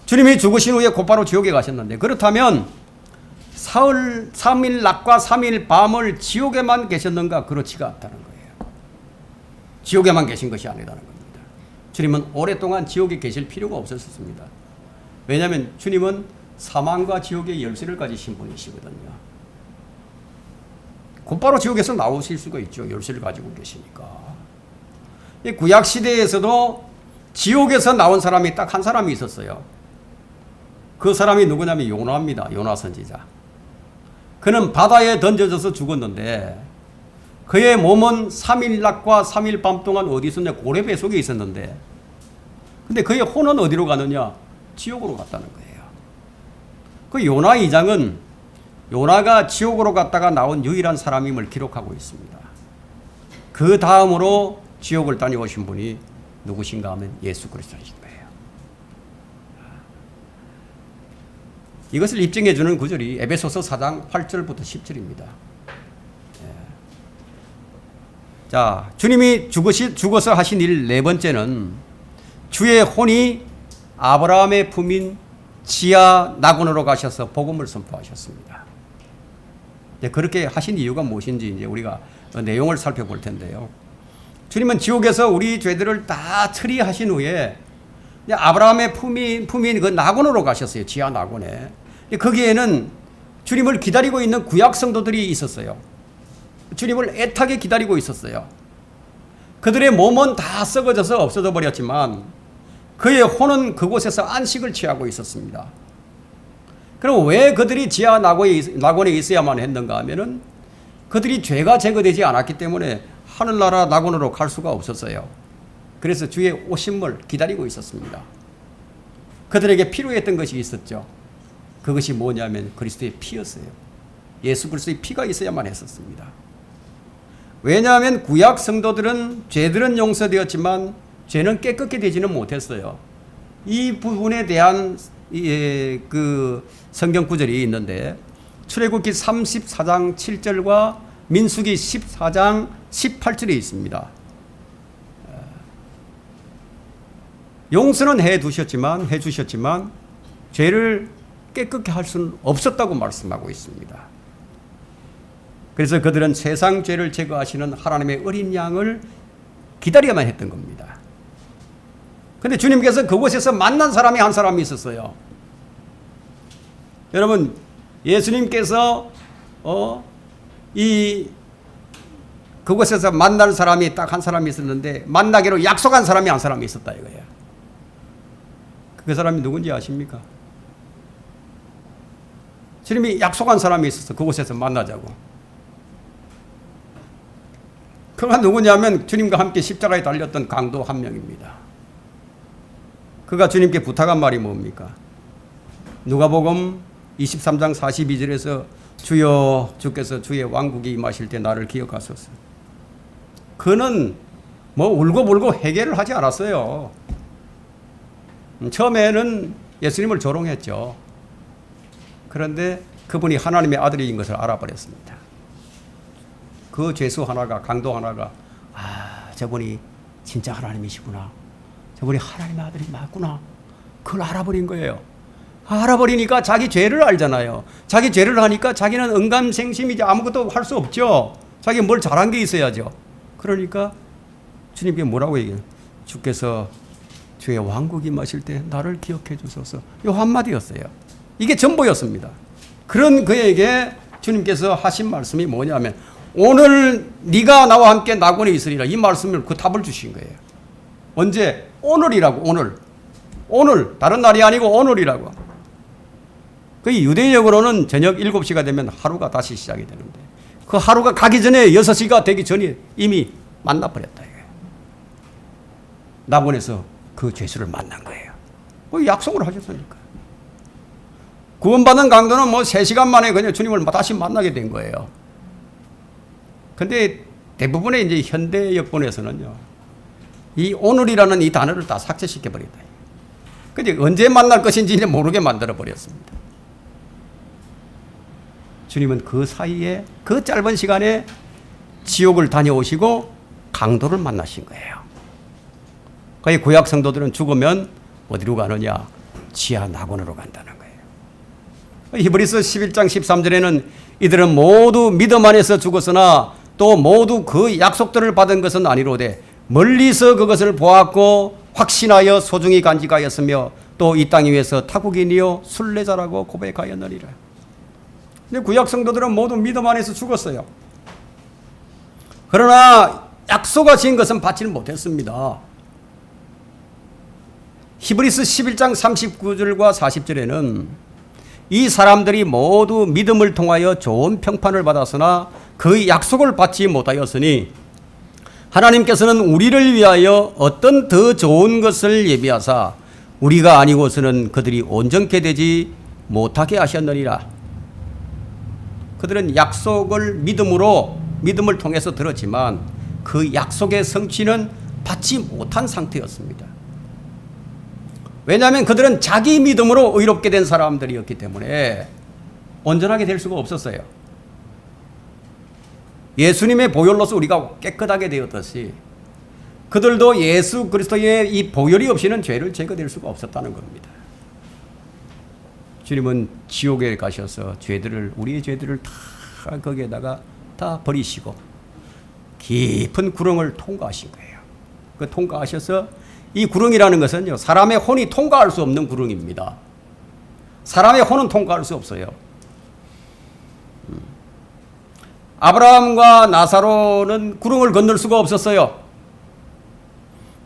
주님이 죽으신 후에 곧바로 지옥에 가셨는데, 그렇다면 사흘 3일 낮과 3일 밤을 지옥에만 계셨는가? 그렇지가 않다는 거예요. 지옥에만 계신 것이 아니라는 겁니다. 주님은 오랫동안 지옥에 계실 필요가 없었습니다. 왜냐하면 주님은 사망과 지옥의 열쇠를 가지신 분이시거든요. 곧바로 지옥에서 나오실 수가 있죠. 열쇠를 가지고 계시니까. 구약 시대에서도 지옥에서 나온 사람이 딱 한 사람이 있었어요. 그 사람이 누구냐면 요나입니다. 요나 선지자. 그는 바다에 던져져서 죽었는데 그의 몸은 3일 낮과 3일 밤 동안 어디 있었냐? 고래배 속에 있었는데, 근데 그의 혼은 어디로 가느냐? 지옥으로 갔다는 거예요. 그 요나 2장은 요나가 지옥으로 갔다가 나온 유일한 사람임을 기록하고 있습니다. 그 다음으로 지옥을 다녀오신 분이 누구신가 하면 예수 그리스도이신 거예요. 이것을 입증해 주는 구절이 에베소서 4장 8절부터 10절입니다. 자, 주님이 죽어서 하신 일 네 번째는 주의 혼이 아브라함의 품인 지하 낙원으로 가셔서 복음을 선포하셨습니다. 그렇게 하신 이유가 무엇인지 이제 우리가 내용을 살펴볼 텐데요. 주님은 지옥에서 우리 죄들을 다 처리하신 후에 아브라함의 품인 그 낙원으로 가셨어요. 지하 낙원에. 거기에는 주님을 기다리고 있는 구약 성도들이 있었어요. 주님을 애타게 기다리고 있었어요. 그들의 몸은 다 썩어져서 없어져 버렸지만 그의 혼은 그곳에서 안식을 취하고 있었습니다. 그럼 왜 그들이 지하 낙원에 있어야만 했는가 하면은 그들이 죄가 제거되지 않았기 때문에 하늘나라 낙원으로 갈 수가 없었어요. 그래서 주의 오심을 기다리고 있었습니다. 그들에게 필요했던 것이 있었죠. 그것이 뭐냐면 그리스도의 피였어요. 예수 그리스도의 피가 있어야만 했었습니다. 왜냐하면 구약 성도들은 죄들은 용서되었지만 죄는 깨끗게 되지는 못했어요. 이 부분에 대한 그 성경 구절이 있는데 출애굽기 34장 7절과 민수기 14장 18절에 있습니다. 용서는 해주셨지만 죄를 깨끗게 할 수는 없었다고 말씀하고 있습니다. 그래서 그들은 세상 죄를 제거하시는 하나님의 어린 양을 기다려야만 했던 겁니다. 그런데 주님께서 그곳에서 만난 사람이 한 사람이 있었어요. 여러분, 예수님께서 그곳에서 만날 사람이 딱 한 사람이 있었는데 만나기로 약속한 사람이 한 사람이 있었다 이거예요. 그 사람이 누군지 아십니까? 주님이 약속한 사람이 있었어. 그곳에서 만나자고. 그가 누구냐면 주님과 함께 십자가에 달렸던 강도 한 명입니다. 그가 주님께 부탁한 말이 뭡니까? 누가복음 23장 42절에서 주여 주께서 주의 왕국에 임하실 때 나를 기억하소서. 그는 뭐 울고불고 회개를 하지 않았어요. 처음에는 예수님을 조롱했죠. 그런데 그분이 하나님의 아들인 것을 알아버렸습니다. 그 죄수 하나가, 강도 하나가, 저분이 진짜 하나님이시구나. 저분이 하나님의 아들이 맞구나. 그걸 알아버린 거예요. 알아버리니까 자기 죄를 알잖아요. 자기 죄를 하니까 자기는 언감생심이지 아무것도 할 수 없죠. 자기가 뭘 잘한 게 있어야죠. 그러니까 주님께 뭐라고 얘기해요? 주께서 주의 왕국이 임하실 때 나를 기억해 주소서. 이 한마디였어요. 이게 전부였습니다. 그런 그에게 주님께서 하신 말씀이 뭐냐면 오늘 네가 나와 함께 낙원에 있으리라. 이 말씀을 그 답을 주신 거예요. 언제? 오늘이라고. 오늘 다른 날이 아니고 오늘이라고. 그 유대적으로는 저녁 7시가 되면 하루가 다시 시작이 되는데 그 하루가 가기 전에 6시가 되기 전에 이미 만나버렸다. 낙원에서 그 죄수를 만난 거예요. 그 약속을 하셨으니까. 구원받은 강도는 뭐 3시간 만에 그냥 주님을 다시 만나게 된 거예요. 근데 대부분의 이제 현대 역본에서는요, 이 오늘이라는 이 단어를 다 삭제시켜 버렸다. 근데 언제 만날 것인지 이제 모르게 만들어 버렸습니다. 주님은 그 사이에 그 짧은 시간에 지옥을 다녀오시고 강도를 만나신 거예요. 그의 구약 성도들은 죽으면 어디로 가느냐? 지하 낙원으로 간다는 거예요. 히브리서 11장 13절에는 이들은 모두 믿음 안에서 죽었으나 또 모두 그 약속들을 받은 것은 아니로되 멀리서 그것을 보았고 확신하여 소중히 간직하였으며 또 이 땅 위에서 타국인이요 순례자라고 고백하였느니라. 근데 구약 성도들은 모두 믿음 안에서 죽었어요. 그러나 약속하신 것은 받지는 못했습니다. 히브리서 11장 39절과 40절에는 이 사람들이 모두 믿음을 통하여 좋은 평판을 받았으나 그 약속을 받지 못하였으니 하나님께서는 우리를 위하여 어떤 더 좋은 것을 예비하사 우리가 아니고서는 그들이 온전케 되지 못하게 하셨느니라. 그들은 약속을 믿음을 통해서 들었지만 그 약속의 성취는 받지 못한 상태였습니다. 왜냐하면 그들은 자기 믿음으로 의롭게 된 사람들이었기 때문에 온전하게 될 수가 없었어요. 예수님의 보혈로서 우리가 깨끗하게 되었듯이 그들도 예수 그리스도의 이 보혈이 없이는 죄를 제거될 수가 없었다는 겁니다. 주님은 지옥에 가셔서 우리의 죄들을 다 거기에다가 다 버리시고 깊은 구렁을 통과하신 거예요. 그 통과하셔서 이 구렁이라는 것은요, 사람의 혼이 통과할 수 없는 구렁입니다. 사람의 혼은 통과할 수 없어요. 아브라함과 나사로는 구렁을 건널 수가 없었어요.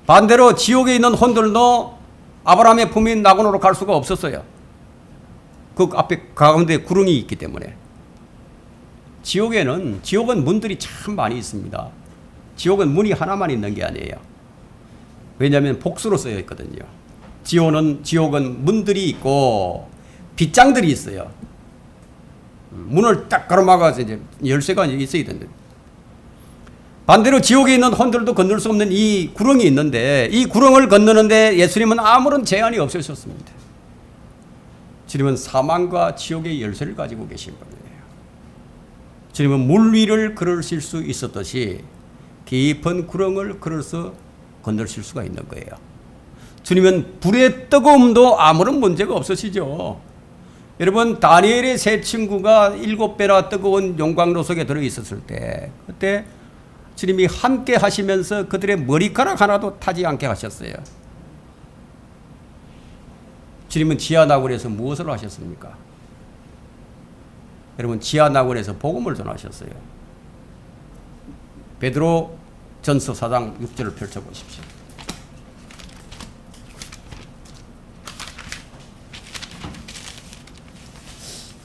반대로 지옥에 있는 혼들도 아브라함의 품인 낙원으로 갈 수가 없었어요. 그 앞에 가운데 구렁이 있기 때문에. 지옥은 문들이 참 많이 있습니다. 지옥은 문이 하나만 있는 게 아니에요. 왜냐하면 복수로 쓰여 있거든요. 지옥은 문들이 있고 빗장들이 있어요. 문을 딱 가로막아서 이제 열쇠가 있어야 되는데, 반대로 지옥에 있는 혼들도 건널 수 없는 이 구렁이 있는데 이 구렁을 건너는데 예수님은 아무런 제한이 없으셨습니다. 주님은 사망과 지옥의 열쇠를 가지고 계신 분이에요. 주님은 물 위를 걸으실 수 있었듯이 깊은 구렁을 걸어서 건너실 수가 있는 거예요. 주님은 불의 뜨거움도 아무런 문제가 없으시죠. 여러분, 다니엘의 세 친구가 7배나 뜨거운 용광로 속에 들어있었을 때 그때 주님이 함께 하시면서 그들의 머리카락 하나도 타지 않게 하셨어요. 주님은 지하 낙원에서 무엇을 하셨습니까? 여러분, 지하 낙원에서 복음을 전하셨어요. 베드로 전서 4장 6절을 펼쳐보십시오.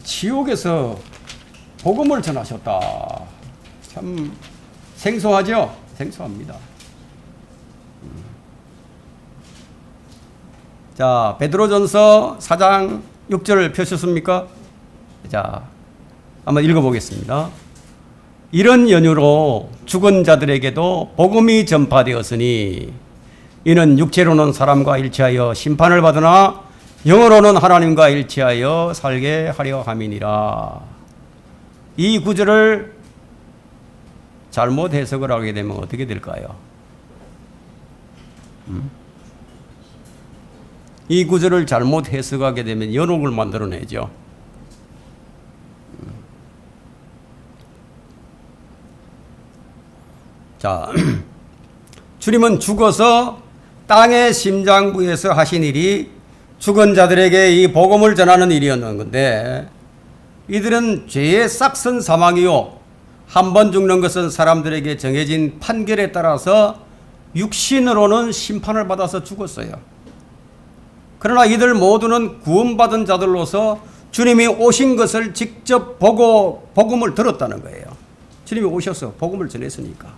지옥에서 복음을 전하셨다. 참 생소하죠? 생소합니다. 자, 베드로전서 4장 6절을 펴셨습니까? 자, 한번 읽어보겠습니다. 이런 연유로 죽은 자들에게도 복음이 전파되었으니 이는 육체로는 사람과 일치하여 심판을 받으나 영으로는 하나님과 일치하여 살게 하려 함이니라. 이 구절을 잘못 해석을 하게 되면 어떻게 될까요? 이 구절을 잘못 해석하게 되면 연옥을 만들어내죠. 자, 주님은 죽어서 땅의 심장부에서 하신 일이 죽은 자들에게 이 복음을 전하는 일이었는 건데, 이들은 죄의 싹슨 사망이요 한 번 죽는 것은 사람들에게 정해진 판결에 따라서 육신으로는 심판을 받아서 죽었어요. 그러나 이들 모두는 구원받은 자들로서 주님이 오신 것을 직접 보고 복음을 들었다는 거예요. 주님이 오셔서 복음을 전했으니까.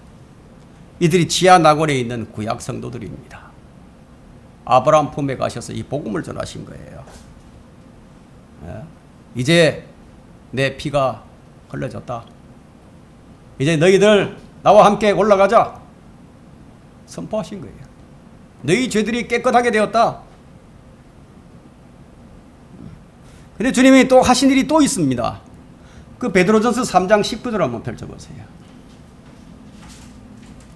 이들이 지하 낙원에 있는 구약 성도들입니다. 아브라함 품에 가셔서 이 복음을 전하신 거예요. 이제 내 피가 흘러졌다. 이제 너희들 나와 함께 올라가자. 선포하신 거예요. 너희 죄들이 깨끗하게 되었다. 근데 주님이 또 하신 일이 또 있습니다. 그 베드로전서 3장 19절 한번 펼쳐보세요.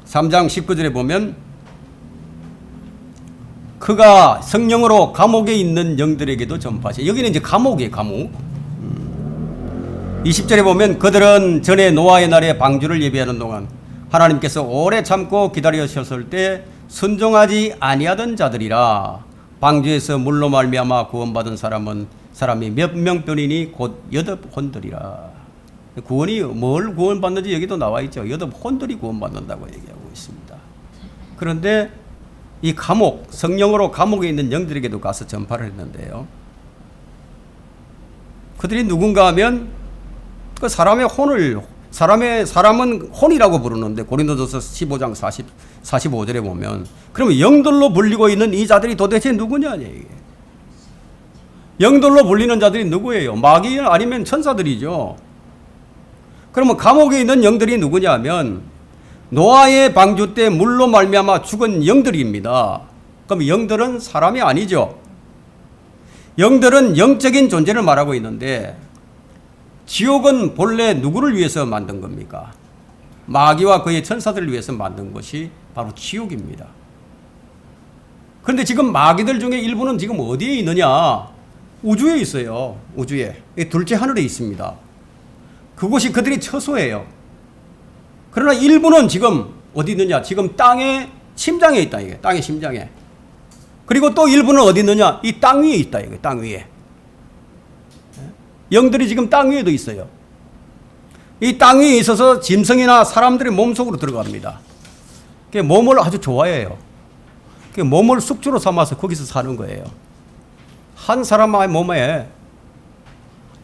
3장 19절에 보면 그가 성령으로 감옥에 있는 영들에게도 전파하시. 여기는 이제 감옥이에요. 감옥. 20절에 보면 그들은 전에 노아의 날에 방주를 예비하는 동안 하나님께서 오래 참고 기다리셨을 때 순종하지 아니하던 자들이라. 방주에서 물로 말미암아 구원받은 사람이 몇 명뿐이니 곧 8혼들이라. 구원이 뭘 구원받는지 여기도 나와 있죠. 8혼들이 구원받는다고 얘기하고 있습니다. 그런데 이 감옥, 성령으로 감옥에 있는 영들에게도 가서 전파를 했는데요. 그들이 누군가 하면 그 사람은 혼이라고 부르는데 고린도전서 15장 45절에 보면 그러면 영들로 불리고 있는 이 자들이 도대체 누구냐 이게. 영들로 불리는 자들이 누구예요? 마귀 아니면 천사들이죠. 그러면 감옥에 있는 영들이 누구냐 하면 노아의 방주 때 물로 말미암아 죽은 영들입니다. 그럼 영들은 사람이 아니죠. 영들은 영적인 존재를 말하고 있는데 지옥은 본래 누구를 위해서 만든 겁니까? 마귀와 그의 천사들을 위해서 만든 것이 바로 지옥입니다. 그런데 지금 마귀들 중에 일부는 지금 어디에 있느냐? 우주에 있어요. 우주에. 둘째 하늘에 있습니다. 그곳이 그들의 처소예요. 그러나 일부는 지금 어디 있느냐? 지금 땅의 심장에 있다. 이게 땅의 심장에. 그리고 또 일부는 어디 있느냐? 이 땅 위에 있다. 이게 땅 위에. 영들이 지금 땅 위에도 있어요. 이 땅 위에 있어서 짐승이나 사람들의 몸속으로 들어갑니다. 몸을 아주 좋아해요. 몸을 숙주로 삼아서 거기서 사는 거예요. 한 사람의 몸에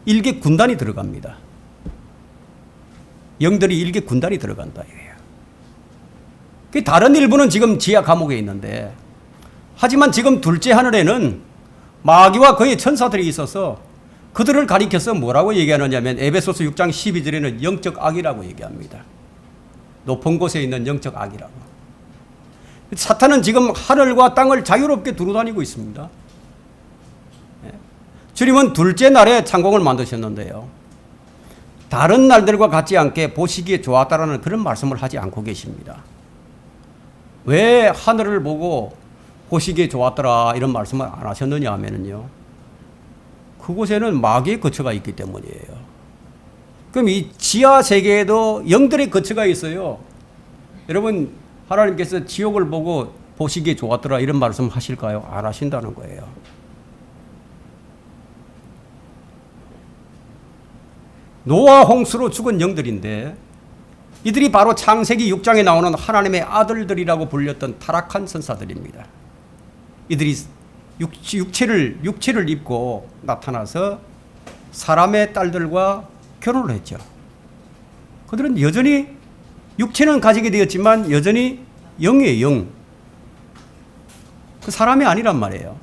일개 군단이 들어갑니다. 영들이 일개 군단이 들어간다 이거예요. 다른 일부는 지금 지하 감옥에 있는데, 하지만 지금 둘째 하늘에는 마귀와 그의 천사들이 있어서 그들을 가리켜서 뭐라고 얘기하느냐면 에베소서 6장 12절에는 영적 악이라고 얘기합니다. 높은 곳에 있는 영적 악이라고. 사탄은 지금 하늘과 땅을 자유롭게 두루다니고 있습니다. 주님은 둘째 날에 창공을 만드셨는데요. 다른 날들과 같지 않게 보시기에 좋았다라는 그런 말씀을 하지 않고 계십니다. 왜 하늘을 보고 보시기에 좋았더라 이런 말씀을 안 하셨느냐 하면요. 그곳에는 마귀의 거처가 있기 때문이에요. 그럼 이 지하 세계에도 영들의 거처가 있어요. 여러분, 하나님께서 지옥을 보고 보시기에 좋았더라 이런 말씀 하실까요? 안 하신다는 거예요. 노아 홍수로 죽은 영들인데 이들이 바로 창세기 6장에 나오는 하나님의 아들들이라고 불렸던 타락한 선사들입니다. 이들이 육체를 입고 나타나서 사람의 딸들과 결혼을 했죠. 그들은 여전히 육체는 가지게 되었지만 여전히 영이에요. 영. 그 사람이 아니란 말이에요.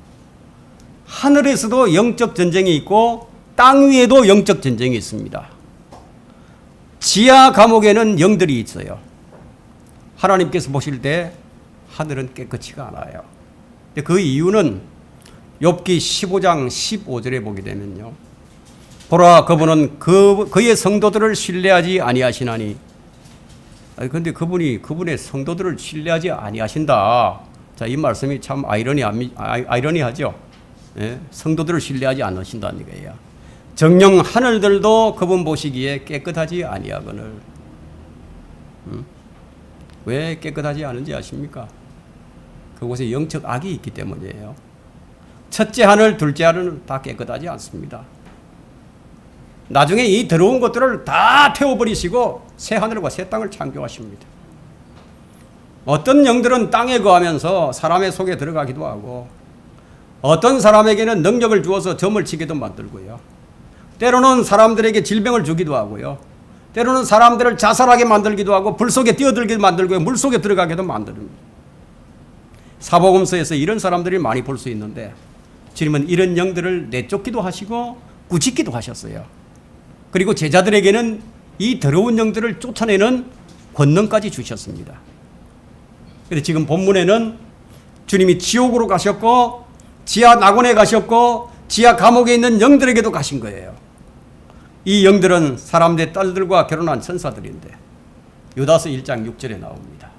하늘에서도 영적 전쟁이 있고 땅 위에도 영적 전쟁이 있습니다. 지하 감옥에는 영들이 있어요. 하나님께서 보실 때 하늘은 깨끗이가 않아요. 그 이유는 욥기 15장 15절에 보게 되면요. 보라, 그분은 그의 성도들을 신뢰하지 아니하시나니. 그런데 그분의 성도들을 신뢰하지 아니하신다. 자, 이 말씀이 참 아이러니하죠. 예? 성도들을 신뢰하지 않으신다는 거예요. 정녕 하늘들도 그분 보시기에 깨끗하지 아니하거늘. 왜 깨끗하지 않은지 아십니까? 그곳에 영적 악이 있기 때문이에요. 첫째 하늘, 둘째 하늘은 다 깨끗하지 않습니다. 나중에 이 더러운 것들을 다 태워버리시고 새 하늘과 새 땅을 창조하십니다. 어떤 영들은 땅에 거하면서 사람의 속에 들어가기도 하고 어떤 사람에게는 능력을 주어서 점을 치게도 만들고요. 때로는 사람들에게 질병을 주기도 하고요. 때로는 사람들을 자살하게 만들기도 하고 불 속에 뛰어들게 만들고요. 물 속에 들어가게도 만듭니다. 사복음서에서 이런 사람들이 많이 볼 수 있는데 주님은 이런 영들을 내쫓기도 하시고 꾸짖기도 하셨어요. 그리고 제자들에게는 이 더러운 영들을 쫓아내는 권능까지 주셨습니다. 그래서 지금 본문에는 주님이 지옥으로 가셨고 지하 낙원에 가셨고 지하 감옥에 있는 영들에게도 가신 거예요. 이 영들은 사람들의 딸들과 결혼한 천사들인데 유다서 1장 6절에 나옵니다.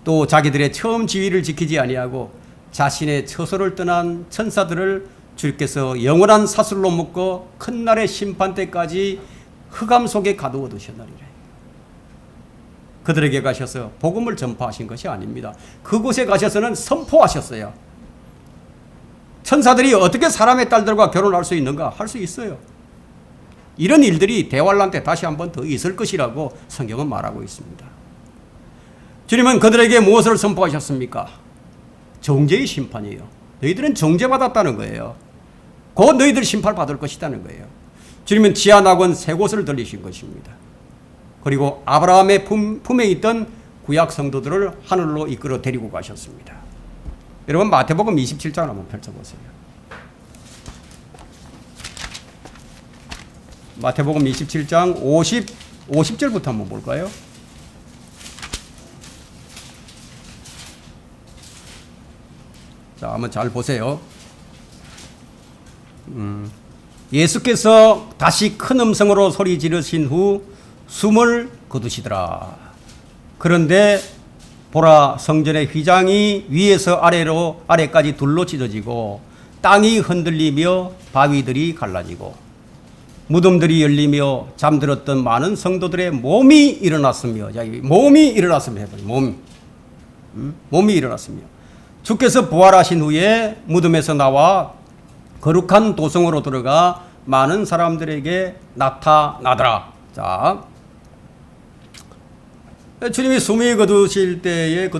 또 자기들의 처음 지위를 지키지 아니하고 자신의 처소를 떠난 천사들을 주께서 영원한 사슬로 묶어 큰 날의 심판 때까지 흑암 속에 가두어 두셨나리라. 그들에게 가셔서 복음을 전파하신 것이 아닙니다. 그곳에 가셔서는 선포하셨어요. 천사들이 어떻게 사람의 딸들과 결혼할 수 있는가? 할 수 있어요. 이런 일들이 대환란 때 다시 한번 더 있을 것이라고 성경은 말하고 있습니다. 주님은 그들에게 무엇을 선포하셨습니까? 정죄의 심판이에요. 너희들은 정죄받았다는 거예요. 곧 너희들 심판받을 것이라는 거예요. 주님은 지하 낙원 세 곳을 들리신 것입니다. 그리고 아브라함의 품에 있던 구약 성도들을 하늘로 이끌어 데리고 가셨습니다. 여러분 마태복음 27장 한번 펼쳐보세요. 마태복음 27장 50절부터 한번 볼까요? 자, 한번 잘 보세요. 예수께서 다시 큰 음성으로 소리 지르신 후 숨을 거두시더라. 그런데 보라, 성전의 휘장이 위에서 아래까지 둘로 찢어지고 땅이 흔들리며 바위들이 갈라지고 무덤들이 열리며 잠들었던 많은 성도들의 몸이 일어났으며, 몸이 일어났으며 해버려. 몸이 일어났으며 주께서 부활하신 후에 무덤에서 나와 거룩한 도성으로 들어가 많은 사람들에게 나타나더라. 자, 주님이 숨이 거두실 때에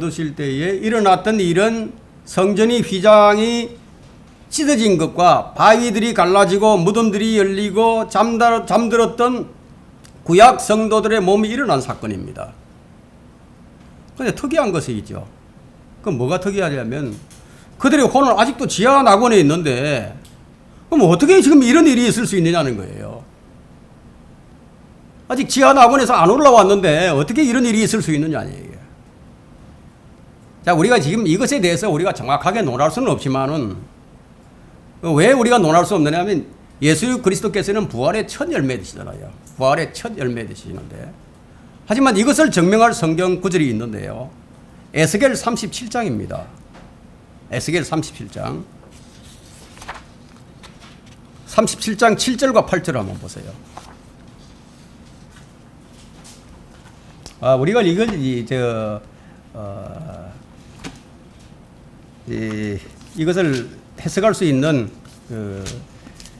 일어났던 일은 성전이 휘장이 찢어진 것과 바위들이 갈라지고 무덤들이 열리고 잠들었던 구약 성도들의 몸이 일어난 사건입니다. 그런데 특이한 것이 있죠. 그럼 뭐가 특이하냐면 그들의 혼은 아직도 지하 낙원에 있는데 그럼 어떻게 지금 이런 일이 있을 수 있느냐는 거예요. 아직 지하 낙원에서 안 올라왔는데 어떻게 이런 일이 있을 수 있느냐 이게. 자, 우리가 지금 이것에 대해서 우리가 정확하게 논할 수는 없지만은 왜 우리가 논할 수 없느냐면 예수 그리스도께서는 부활의 첫 열매 되시잖아요. 부활의 첫 열매 되시는데 하지만 이것을 증명할 성경 구절이 있는데요. 에스겔 37장입니다. 에스겔 37장 7절과 8절 한번 보세요. 우리가 이것을 해석할 수 있는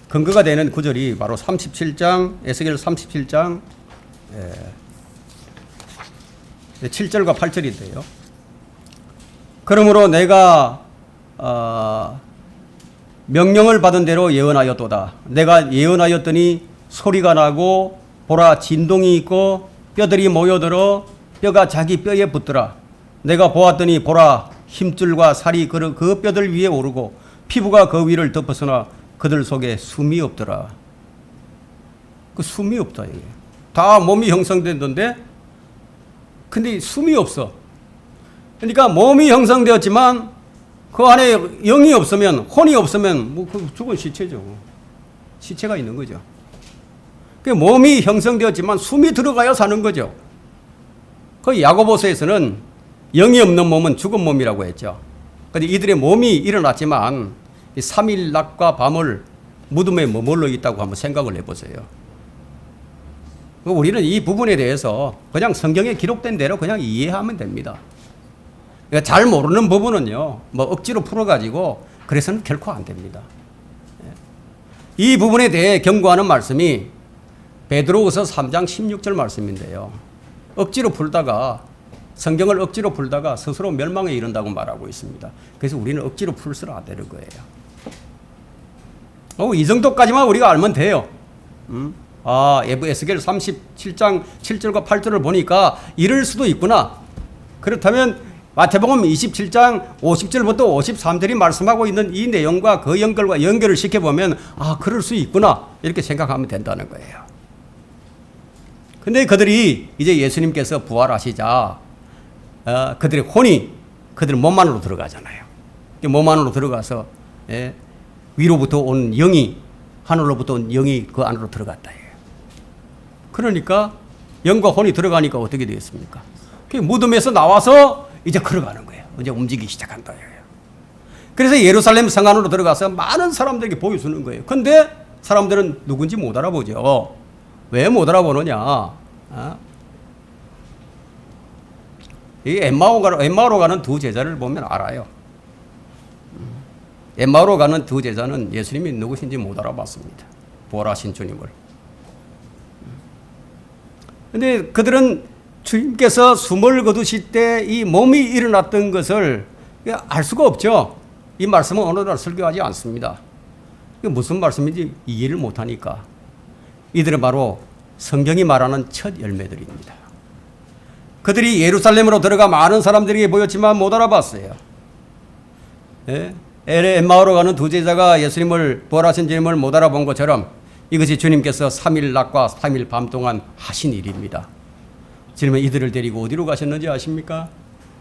근거가 되는 구절이 바로 37장, 에스겔 37장 7절과 8절인데요. 그러므로 내가 명령을 받은 대로 예언하였도다. 내가 예언하였더니 소리가 나고 보라 진동이 있고 뼈들이 모여들어 뼈가 자기 뼈에 붙더라. 내가 보았더니 보라 힘줄과 살이 그 뼈들 위에 오르고 피부가 그 위를 덮었으나 그들 속에 숨이 없더라. 그 숨이 없다 이게. 다 몸이 형성됐는데 근데 숨이 없어. 그러니까 몸이 형성되었지만 그 안에 영이 없으면 혼이 없으면 뭐 그 죽은 시체죠. 시체가 있는 거죠. 그 몸이 형성되었지만 숨이 들어가야 사는 거죠. 그 야고보서에서는 영이 없는 몸은 죽은 몸이라고 했죠. 그런데 이들의 몸이 일어났지만 3일 낮과 밤을 무덤에 머물러 있다고 한번 생각을 해보세요. 우리는 이 부분에 대해서 그냥 성경에 기록된 대로 그냥 이해하면 됩니다. 그러니까 잘 모르는 부분은요, 뭐 억지로 풀어가지고 그래서는 결코 안 됩니다. 이 부분에 대해 경고하는 말씀이 베드로후서 3장 16절 말씀인데요. 억지로 풀다가 성경을 억지로 풀다가 스스로 멸망에 이른다고 말하고 있습니다. 그래서 우리는 억지로 풀서는 안 되는 거예요. 이 정도까지만 우리가 알면 돼요. 에스겔 37장 7절과 8절을 보니까 이럴 수도 있구나. 그렇다면 마태복음 27장 50절부터 53절이 말씀하고 있는 이 내용과 그 연결을 시켜보면 그럴 수 있구나 이렇게 생각하면 된다는 거예요. 근데 그들이 이제 예수님께서 부활하시자 그들의 혼이 그들 몸 안으로 들어가잖아요. 몸 안으로 들어가서 위로부터 온 영이 하늘로부터 온 영이 그 안으로 들어갔다. 그러니까 영과 혼이 들어가니까 어떻게 되겠습니까? 무덤에서 나와서 이제 걸어가는 거예요. 이제 움직이기 시작한다. 그래서 예루살렘 성 안으로 들어가서 많은 사람들에게 보여주는 거예요. 근데 사람들은 누군지 못 알아보죠. 왜 못 알아보느냐? 이 엠마오로 가는 두 제자를 보면 알아요. 엠마오로 가는 두 제자는 예수님이 누구신지 못 알아봤습니다. 부활하신 주님을. 근데 그들은 주님께서 숨을 거두실 때 이 몸이 일어났던 것을 알 수가 없죠. 이 말씀은 어느 날 설교하지 않습니다. 이게 무슨 말씀인지 이해를 못하니까. 이들은 바로 성경이 말하는 첫 열매들입니다. 그들이 예루살렘으로 들어가 많은 사람들에게 보였지만 못 알아봤어요. 엠마오로 가는 두 제자가 예수님을 부활하신 주님을 못 알아본 것처럼 이것이 주님께서 3일 낮과 3일 밤 동안 하신 일입니다. 주님은 이들을 데리고 어디로 가셨는지 아십니까?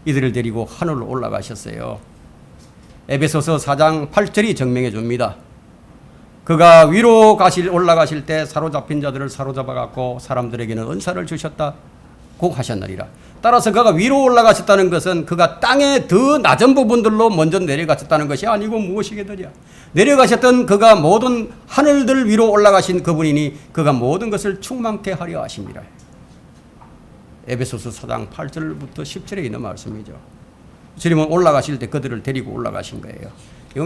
이들을 데리고 하늘로 올라가셨어요. 에베소서 4장 8절이 증명해 줍니다. 그가 위로 올라가실 때 사로잡힌 자들을 사로잡아 갖고 사람들에게는 은사를 주셨다고 하셨느니라. 따라서 그가 위로 올라가셨다는 것은 그가 땅의 더 낮은 부분들로 먼저 내려가셨다는 것이 아니고 무엇이겠느냐. 내려가셨던 그가 모든 하늘들 위로 올라가신 그분이니 그가 모든 것을 충만케 하려 하심이라. 에베소서 4장 8절부터 10절에 있는 말씀이죠. 주님은 올라가실 때 그들을 데리고 올라가신 거예요.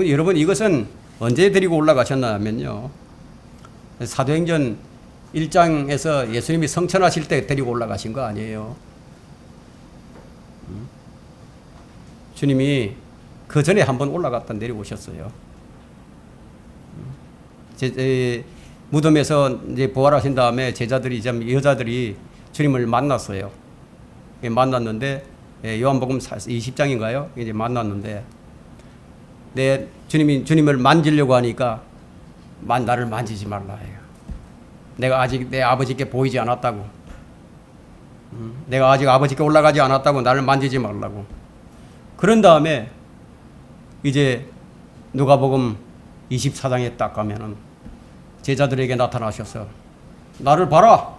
여러분 이것은 언제 데리고 올라가셨냐면요. 사도행전 1장에서 예수님이 성천하실 때 데리고 올라가신 거 아니에요. 주님이 그 전에 한번 올라갔다 내려오셨어요. 무덤에서 이제 부활하신 다음에 제자들이 여자들이 주님을 만났어요. 만났는데 요한복음 20장인가요? 이제 만났는데 주님을 만지려고 하니까 나를 만지지 말라 해요. 내가 아직 내 아버지께 보이지 않았다고. 내가 아직 아버지께 올라가지 않았다고 나를 만지지 말라고. 그런 다음에 이제 누가복음 24장에 딱 가면은 제자들에게 나타나셔서 나를 봐라.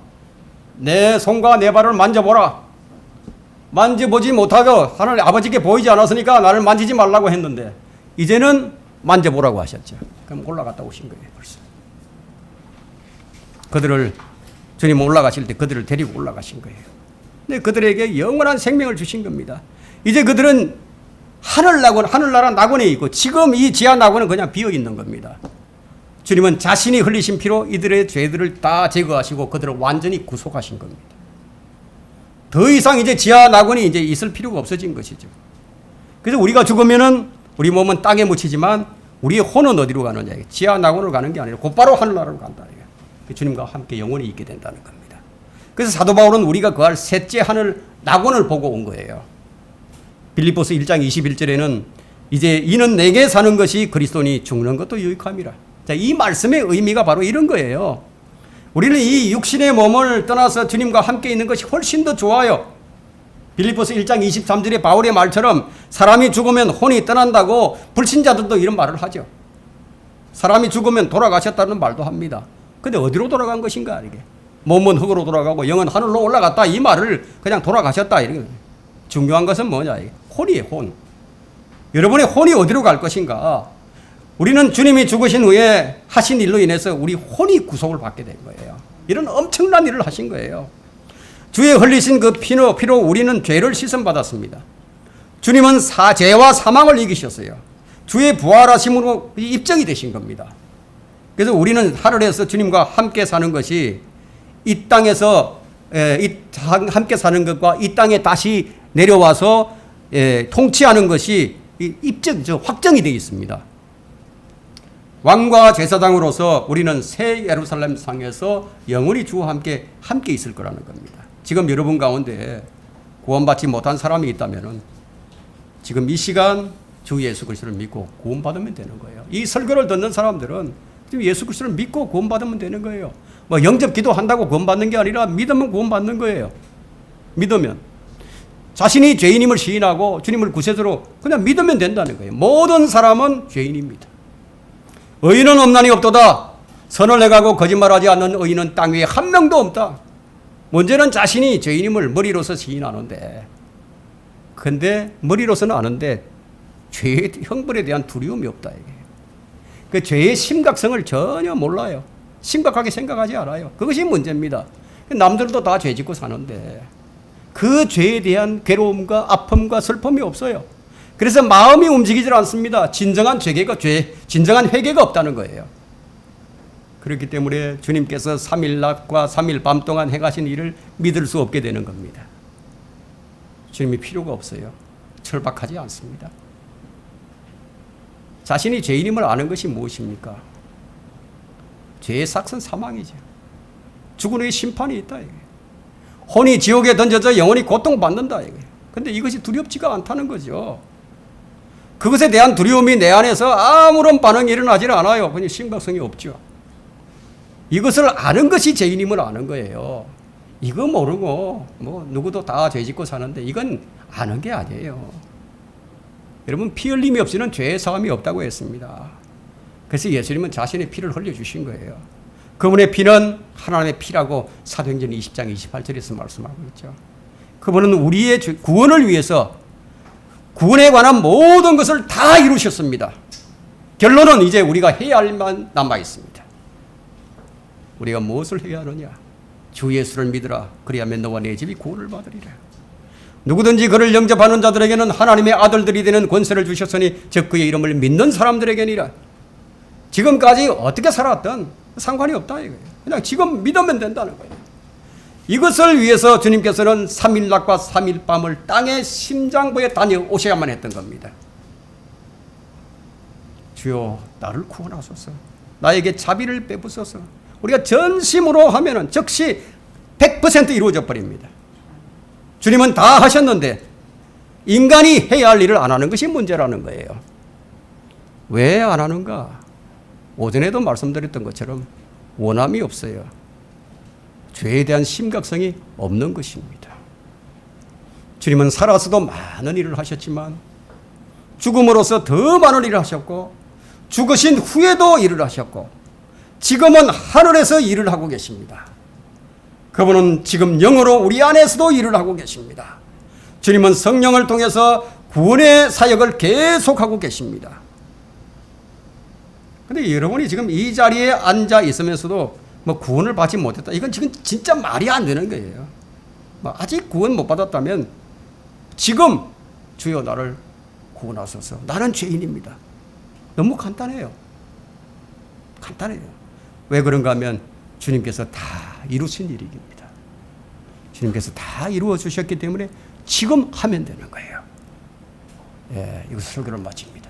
내 손과 내 발을 만져보라. 만져보지 못하고 하늘 아버지께 보이지 않았으니까 나를 만지지 말라고 했는데 이제는 만져보라고 하셨죠. 그럼 올라갔다 오신 거예요. 벌써. 주님 올라가실 때 그들을 데리고 올라가신 거예요. 근데 그들에게 영원한 생명을 주신 겁니다. 이제 그들은 하늘나라 낙원에 있고 지금 이 지하 낙원은 그냥 비어 있는 겁니다. 주님은 자신이 흘리신 피로 이들의 죄들을 다 제거하시고 그들을 완전히 구속하신 겁니다. 더 이상 이제 지하 낙원이 이제 있을 필요가 없어진 것이죠. 그래서 우리가 죽으면은 우리 몸은 땅에 묻히지만 우리의 혼은 어디로 가느냐? 지하 낙원으로 가는 게 아니라 곧바로 하늘나라로 간다. 주님과 함께 영원히 있게 된다는 겁니다. 그래서 사도 바울은 우리가 거할 셋째 하늘 낙원을 보고 온 거예요. 빌립보서 1장 21절에는 이제 이는 내게 사는 것이 그리스도니 죽는 것도 유익함이라. 자, 이 말씀의 의미가 바로 이런 거예요. 우리는 이 육신의 몸을 떠나서 주님과 함께 있는 것이 훨씬 더 좋아요. 빌립보서 1장 23절의 바울의 말처럼 사람이 죽으면 혼이 떠난다고 불신자들도 이런 말을 하죠. 사람이 죽으면 돌아가셨다는 말도 합니다. 근데 어디로 돌아간 것인가 이게. 몸은 흙으로 돌아가고 영은 하늘로 올라갔다 이 말을 그냥 돌아가셨다 이런. 중요한 것은 뭐냐 이게. 혼이에요. 혼. 여러분의 혼이 어디로 갈 것인가. 우리는 주님이 죽으신 후에 하신 일로 인해서 우리 혼이 구속을 받게 된 거예요. 이런 엄청난 일을 하신 거예요. 주의 흘리신 그 피로 우리는 죄를 씻음받았습니다. 주님은 죄와 사망을 이기셨어요. 주의 부활하심으로 입증이 되신 겁니다. 그래서 우리는 하늘에서 주님과 함께 사는 것이 이 땅에서 함께 사는 것과 이 땅에 다시 내려와서 통치하는 것이 확정이 되어 있습니다. 왕과 제사장으로서 우리는 새 예루살렘 상에서 영원히 주와 함께 있을 거라는 겁니다. 지금 여러분 가운데 구원받지 못한 사람이 있다면 지금 이 시간 주 예수 그리스도를 믿고 구원받으면 되는 거예요. 이 설교를 듣는 사람들은 지금 예수 그리스도를 믿고 구원받으면 되는 거예요. 뭐 영접 기도한다고 구원받는 게 아니라 믿으면 구원받는 거예요. 믿으면. 자신이 죄인임을 시인하고 주님을 구세주로 그냥 믿으면 된다는 거예요. 모든 사람은 죄인입니다. 의인은 없나니 없도다. 선을 행하고 거짓말하지 않는 의인은 땅 위에 한 명도 없다. 문제는 자신이 죄인임을 머리로서 시인하는데, 근데 머리로서는 아는데 죄의 형벌에 대한 두려움이 없다. 이게. 그 죄의 심각성을 전혀 몰라요. 심각하게 생각하지 않아요. 그것이 문제입니다. 남들도 다 죄 짓고 사는데 그 죄에 대한 괴로움과 아픔과 슬픔이 없어요. 그래서 마음이 움직이질 않습니다. 진정한 진정한 회개가 없다는 거예요. 그렇기 때문에 주님께서 3일 낮과 3일 밤 동안 행하신 일을 믿을 수 없게 되는 겁니다. 주님이 필요가 없어요. 절박하지 않습니다. 자신이 죄인임을 아는 것이 무엇입니까? 죄의 삭은 사망이죠. 죽은 후에 심판이 있다. 이게. 혼이 지옥에 던져져 영원히 고통받는다. 그런데 이것이 두렵지가 않다는 거죠. 그것에 대한 두려움이 내 안에서 아무런 반응이 일어나지 않아요. 그냥 심각성이 없죠. 이것을 아는 것이 죄인임을 아는 거예요. 이거 모르고 뭐 누구도 다 죄 짓고 사는데 이건 아는 게 아니에요. 여러분, 피 흘림이 없이는 죄의 사함이 없다고 했습니다. 그래서 예수님은 자신의 피를 흘려주신 거예요. 그분의 피는 하나님의 피라고 사도행전 20장 28절에서 말씀하고 있죠. 그분은 우리의 구원을 위해서 구원에 관한 모든 것을 다 이루셨습니다. 결론은 이제 우리가 해야 할 일만 남아 있습니다. 우리가 무엇을 해야 하느냐? 주 예수를 믿으라. 그리하면 너와 내 집이 구원을 받으리라. 누구든지 그를 영접하는 자들에게는 하나님의 아들들이 되는 권세를 주셨으니 즉 그의 이름을 믿는 사람들에게니라. 지금까지 어떻게 살았든 상관이 없다 이거예요. 그냥 지금 믿으면 된다는 거예요. 이것을 위해서 주님께서는 3일 낮과 3일 밤을 땅의 심장부에 다녀오셔야만 했던 겁니다. 주여 나를 구원하소서. 나에게 자비를 베푸소서. 우리가 전심으로 하면은 즉시 100% 이루어져 버립니다. 주님은 다 하셨는데 인간이 해야 할 일을 안 하는 것이 문제라는 거예요. 왜 안 하는가? 오전에도 말씀드렸던 것처럼 원함이 없어요. 죄에 대한 심각성이 없는 것입니다. 주님은 살아서도 많은 일을 하셨지만 죽음으로써 더 많은 일을 하셨고 죽으신 후에도 일을 하셨고 지금은 하늘에서 일을 하고 계십니다. 그분은 지금 영으로 우리 안에서도 일을 하고 계십니다. 주님은 성령을 통해서 구원의 사역을 계속하고 계십니다. 그런데 여러분이 지금 이 자리에 앉아 있으면서도 뭐 구원을 받지 못했다. 이건 지금 진짜 말이 안 되는 거예요. 뭐 아직 구원 못 받았다면 지금 주여 나를 구원하소서. 나는 죄인입니다. 너무 간단해요. 간단해요. 왜 그런가 하면 주님께서 다 이루신 일입니다. 주님께서 다 이루어 주셨기 때문에 지금 하면 되는 거예요. 예, 이것을 설교를 마칩니다.